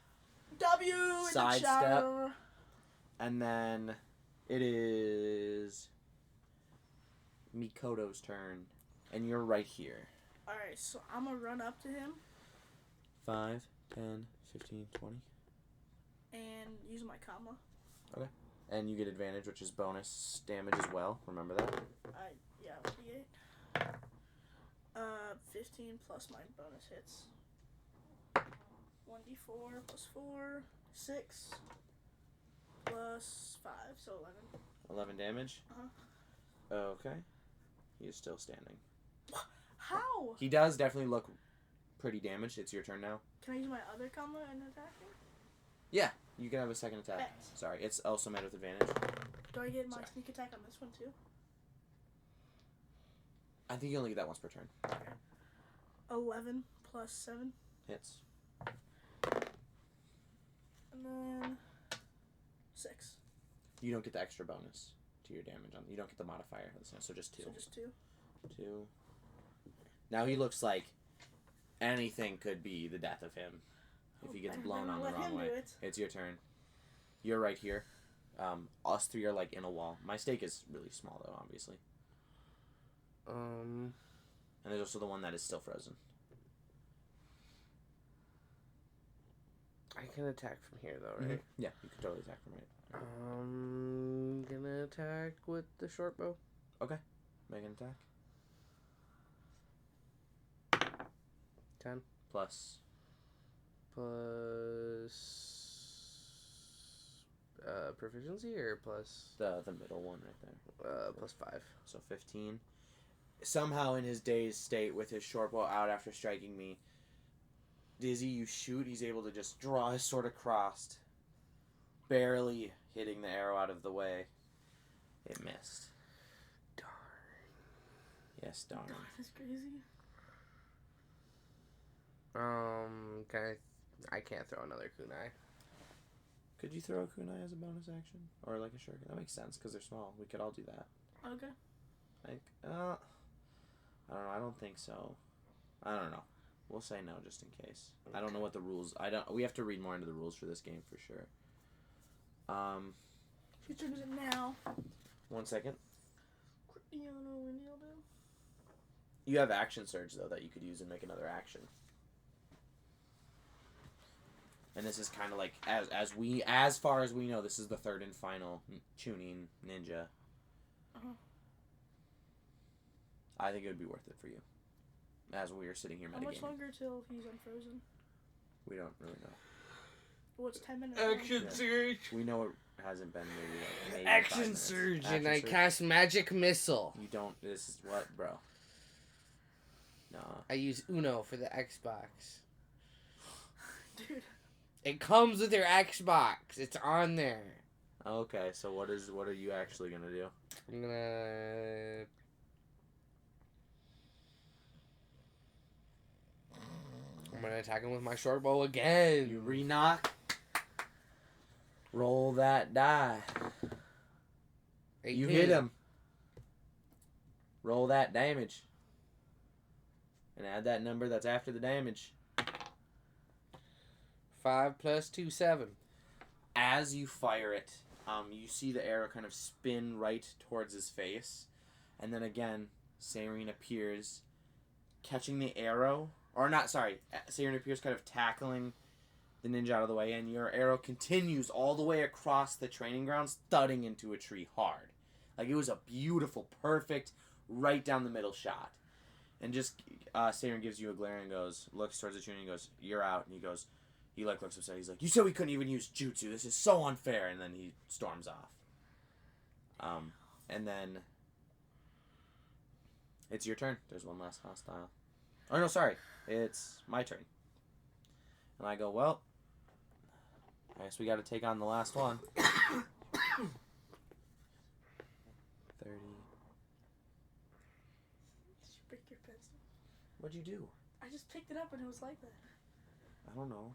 W in the sidestep. shower. And then it is Mikoto's turn. And you're right here. Alright, so I'm gonna run up to him 5, 10, 15, 20. and use my comma. And you get advantage, which is bonus damage as well. Remember that? Yeah, D8. 15 plus my bonus hits. 1d4 plus 4, 6 plus 5, so 11. 11 damage? Uh-huh. Okay. He is still standing. How? He does definitely look pretty damaged. It's your turn now. Can I use my other comma and attack him? Yeah, you can have a second attack. Bet. Sorry, it's also made with advantage. Do I get my Sorry. sneak attack on this one too? I think you only get that once per turn. 11 plus 7. Hits. And then 6. You don't get the extra bonus to your damage. You don't get the modifier. So just 2. So just 2. 2. Now he looks like anything could be the death of him if he gets blown on the wrong way. It's your turn. You're right here. Us three are like in a wall. My stake is really small though, obviously. And there's also the one that is still frozen. I can attack from here though, right? Mm-hmm. Yeah, you can totally attack from right. Gonna attack with the short bow. Okay, make an attack. 10 plus proficiency or plus the middle one right there. plus 5. So 15. Somehow in his dazed state with his short bow out after striking me, Dizzy, you shoot, he's able to just draw his sword across, barely hitting the arrow out of the way. It missed. Darn. Yes, darn. That's crazy. I can't throw another kunai. Could you throw a kunai as a bonus action? Or like a shuriken? That makes sense, because they're small. We could all do that. Okay. Like, I don't know. I don't think so. I don't know. We'll say no just in case. Okay. I don't know what the rules... We have to read more into the rules for this game for sure. Whose turn is it now? 1 second. You don't know when you'll do. You have action surge, though, that you could use and make another action. And this is kind of like, as far as we know, this is the third and final Chunin ninja. Uh-huh. I think it would be worth it for you. As we are sitting here metagaming. How much longer till he's unfrozen? We don't really know. Well, it's 10 minutes. Action surge! We know it hasn't been maybe Action 5 minutes. surge, Action and I surge. cast magic missile. You don't, this is what, bro? Nah. I use Uno for the Xbox. Dude. It comes with your Xbox. It's on there. Okay, so what are you actually gonna do? I'm gonna attack him with my short bow again. You re-knock. Roll that die. 18. You hit him. Roll that damage. And add that number that's after the damage. 5 plus 2, 7. As you fire it, you see the arrow kind of spin right towards his face. And then again, Sarin appears, catching the arrow. Or not, sorry. Sarin appears kind of tackling the ninja out of the way. And your arrow continues all the way across the training grounds, thudding into a tree hard. Like, it was a beautiful, perfect, right down the middle shot. And just, Sarin gives you a glare and goes, looks towards the tree and goes, you're out. And he he like looks upset. He's like, "You said we couldn't even use jutsu. This is so unfair." And then he storms off. And then it's your turn. There's one last hostile. Oh no, sorry. It's my turn. And I go, well, I guess we got to take on the last one. 30. Did you break your pencil? What'd you do? I just picked it up and it was like that. I don't know.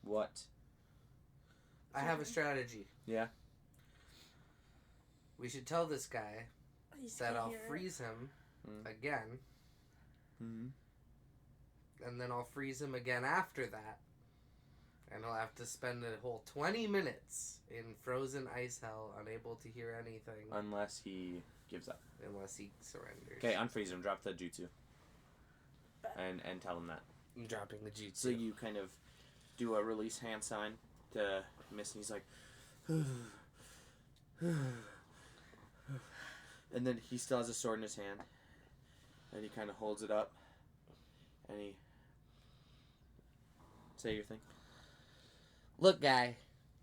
What? I have a strategy. Yeah. We should tell this guy He's that I'll here. freeze him Mm. again, Mm-hmm. and then I'll freeze him again after that. And he'll have to spend a whole 20 minutes in frozen ice hell, unable to hear anything, Unless he gives up. unless he surrenders. Okay, unfreeze him. Drop the jutsu. Bet. And tell him that. I'm dropping the jutsu. So you kind of do a release hand sign to miss, and he's like, and then he still has a sword in his hand, and he kind of holds it up, and he say your thing. Look, guy,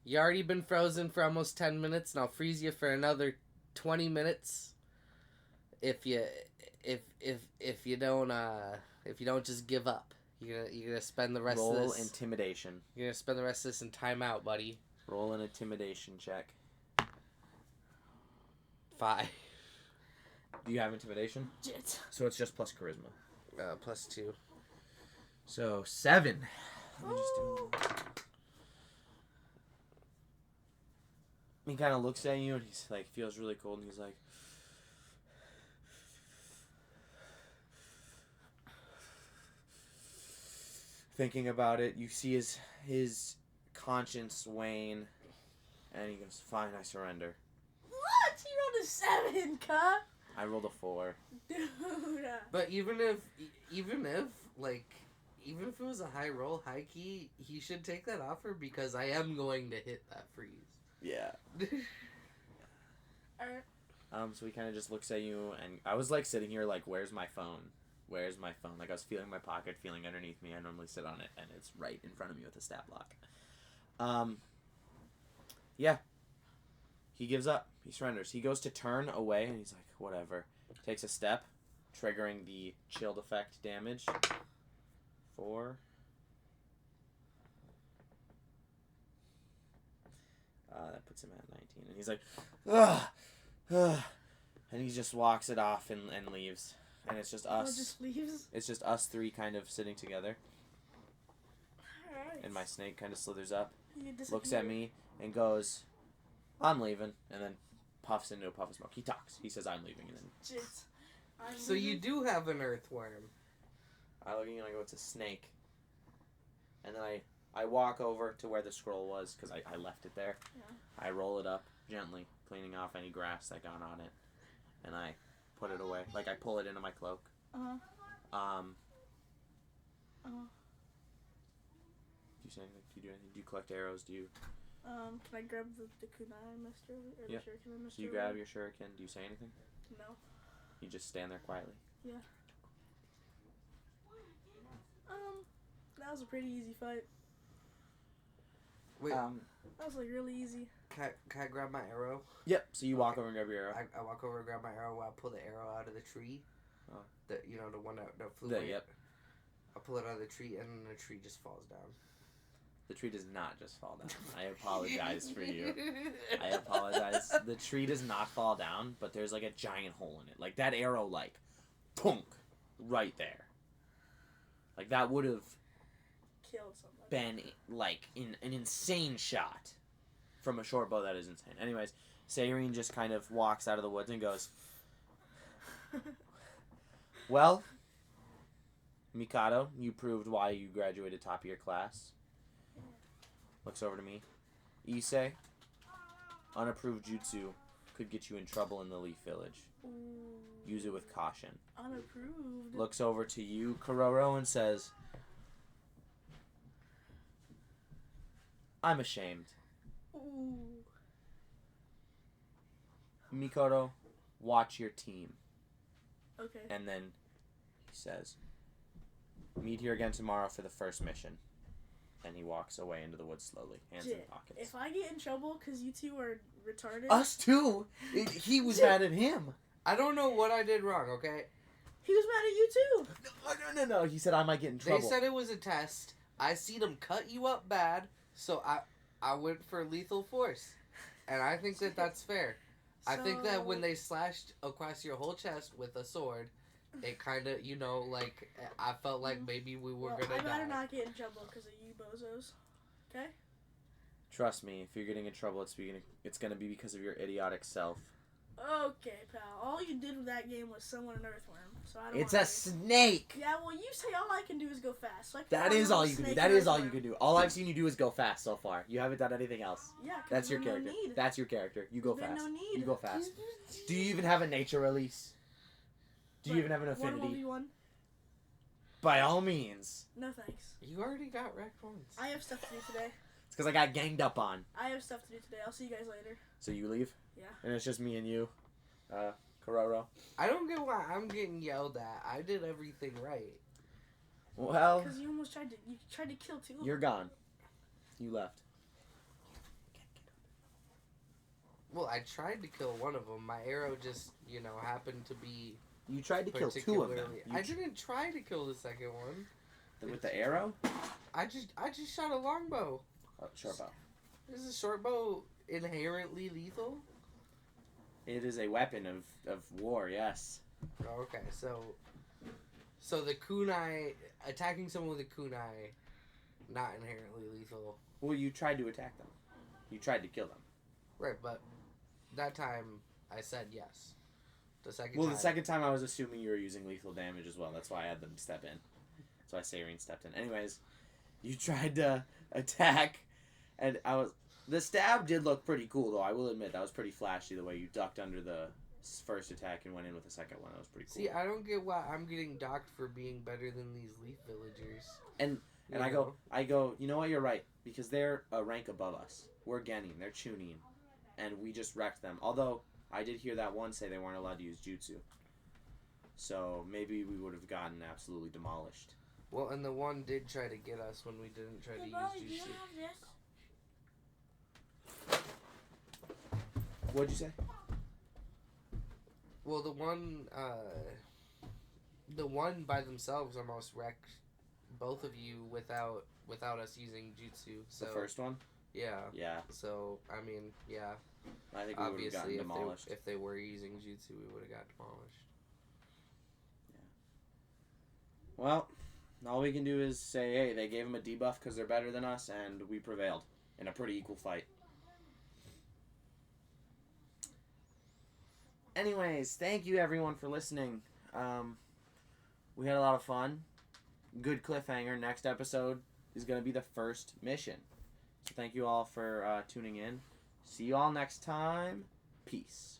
you already been frozen for almost 10 minutes, and I'll freeze you for another 20 minutes. If you don't just give up. You're gonna spend the rest Roll of this. intimidation. You're gonna spend the rest of this in timeout, buddy. Roll an intimidation check. 5. Do you have intimidation? Jit. So it's just plus charisma. +2. So 7. Let me just Ooh. do. He kind of looks at you and he's like, feels really cold, and he's like, thinking about it. You see his conscience wane, and he goes, "Fine, I surrender." What? You rolled a 7, cut. I rolled a 4. Dude. But even if it was a high roll, high key, he should take that offer because I am going to hit that freeze. Yeah. Alright. So he kind of just looks at you, and I was like sitting here like, "Where's my phone? Where's my phone?" Like I was feeling my pocket, feeling underneath me. I normally sit on it, and it's right in front of me with a stat block. Yeah. He gives up. He surrenders. He goes to turn away, and he's like, whatever. Takes a step, triggering the chilled effect damage. 4. That puts him at 19. And he's like, ugh, ugh. And he just walks it off and leaves. And it's just us. Just leaves. It's just us three kind of sitting together. Alright. And my snake kind of slithers up, You looks at me, and goes, "I'm leaving," and then puffs into a puff of smoke. He talks. He says, "I'm leaving," and then Jit. I'm So you leaving. do have an earthworm. I look at you and I go, "It's a snake." And then I walk over to where the scroll was, because I left it there. Yeah. I roll it up gently, cleaning off any grass that got on it, and I put it away. Like, I pull it into my cloak. Uh-huh. Uh-huh. Uh-huh. Do you say anything? Do you do anything? Do you collect arrows? Do you... Can I grab the kunai I missed earlier? Or Yeah. the shuriken I missed Do you earlier? grab your shuriken? Do you say anything? No. You just stand there quietly? That was a pretty easy fight. Wait, That was like really easy. can I grab my arrow? Yep. So you walk over and grab your arrow. I walk over and grab my arrow while I pull the arrow out of the tree. Oh. The one that flew The- away. yep. I pull it out of the tree and then the tree just falls down. The tree does not just fall down. I apologize for you. I apologize. The tree does not fall down, but there's like a giant hole in it. Like that arrow, like, punk, right there. Like that would have Killed somebody. been like an insane shot from a short bow. That is insane. Anyways, Sayrine just kind of walks out of the woods and goes, "Well, Mikado, you proved why you graduated top of your class." Looks over to me. Issei, unapproved jutsu could get you in trouble in the Leaf Village. Ooh. Use it with caution. Unapproved. Looks over to you, Kororo, and says, "I'm ashamed. Ooh. Mikoto, watch your team." Okay. And then he says, Meet here again tomorrow for the first mission. And he walks away into the woods slowly, hands in Shit. pockets. If I get in trouble because you two are retarded, Us too. He was mad at him. I don't know what I did wrong. Okay. he was mad at you too. No. He said I might get in trouble. They said it was a test. I seen them cut you up bad, so I went for lethal force, and I think that that's fair. I think that when they slashed across your whole chest with a sword, it kind of, like, I felt like maybe we were gonna die. I better not get in trouble because of you bozos. Okay? Trust me, if you're getting in trouble, it's gonna be because of your idiotic self. Okay, pal. All you did with that game was summon an earthworm, so I don't. It's a snake. Yeah, well, you say all I can do is go fast. So That is all you can do. That is all you can do. All I've seen you do is go fast so far. You haven't done anything else. Yeah, That's your there's been character. No need. That's your character. You go There's been fast. no need. You go fast. Do you even have a nature release? Do you even have an affinity? 1v1? By all means. No thanks. You already got wrecked once. I have stuff to do today. It's because I got ganged up on. I have stuff to do today. I'll see you guys later. So you leave? Yeah. And it's just me and you, Kororo. I don't get why I'm getting yelled at. I did everything right. Well, Because you almost tried to kill two. you're gone. You left. Well, I tried to kill one of them. My arrow just, happened to be You tried to kill two of them. I didn't try to kill the second one. With the arrow? I just shot a longbow. Oh, short bow. Is a short bow inherently lethal? It is a weapon of war, yes. Oh, okay, so the kunai, attacking someone with a kunai, not inherently lethal. Well, you tried to attack them. You tried to kill them. Right, but that time I said yes. The second time I was assuming you were using lethal damage as well. That's why I had them step in. That's why Saerine stepped in. Anyways, you tried to attack, and the stab did look pretty cool, though. I will admit, that was pretty flashy, the way you ducked under the first attack and went in with the second one. That was pretty cool. See, I don't get why I'm getting docked for being better than these leaf villagers. And I go, you know what, you're right, because they're a rank above us. We're Genin, they're Chunin, and we just wrecked them. Although, I did hear that one say they weren't allowed to use jutsu. So, maybe we would have gotten absolutely demolished. Well, and the one did try to get us when we didn't try to use jutsu. What'd you say? Well, the one by themselves almost wrecked both of you without us using jutsu. So The first one? yeah. Yeah. So I mean, yeah. I think we would have gotten demolished. If they were using jutsu, we would have got demolished. Yeah. Well, all we can do is say, hey, they gave them a debuff because they're better than us, and we prevailed in a pretty equal fight. Anyways, thank you everyone for listening. We had a lot of fun. Good cliffhanger. Next episode is going to be the first mission. So thank you all for tuning in. See you all next time. Peace.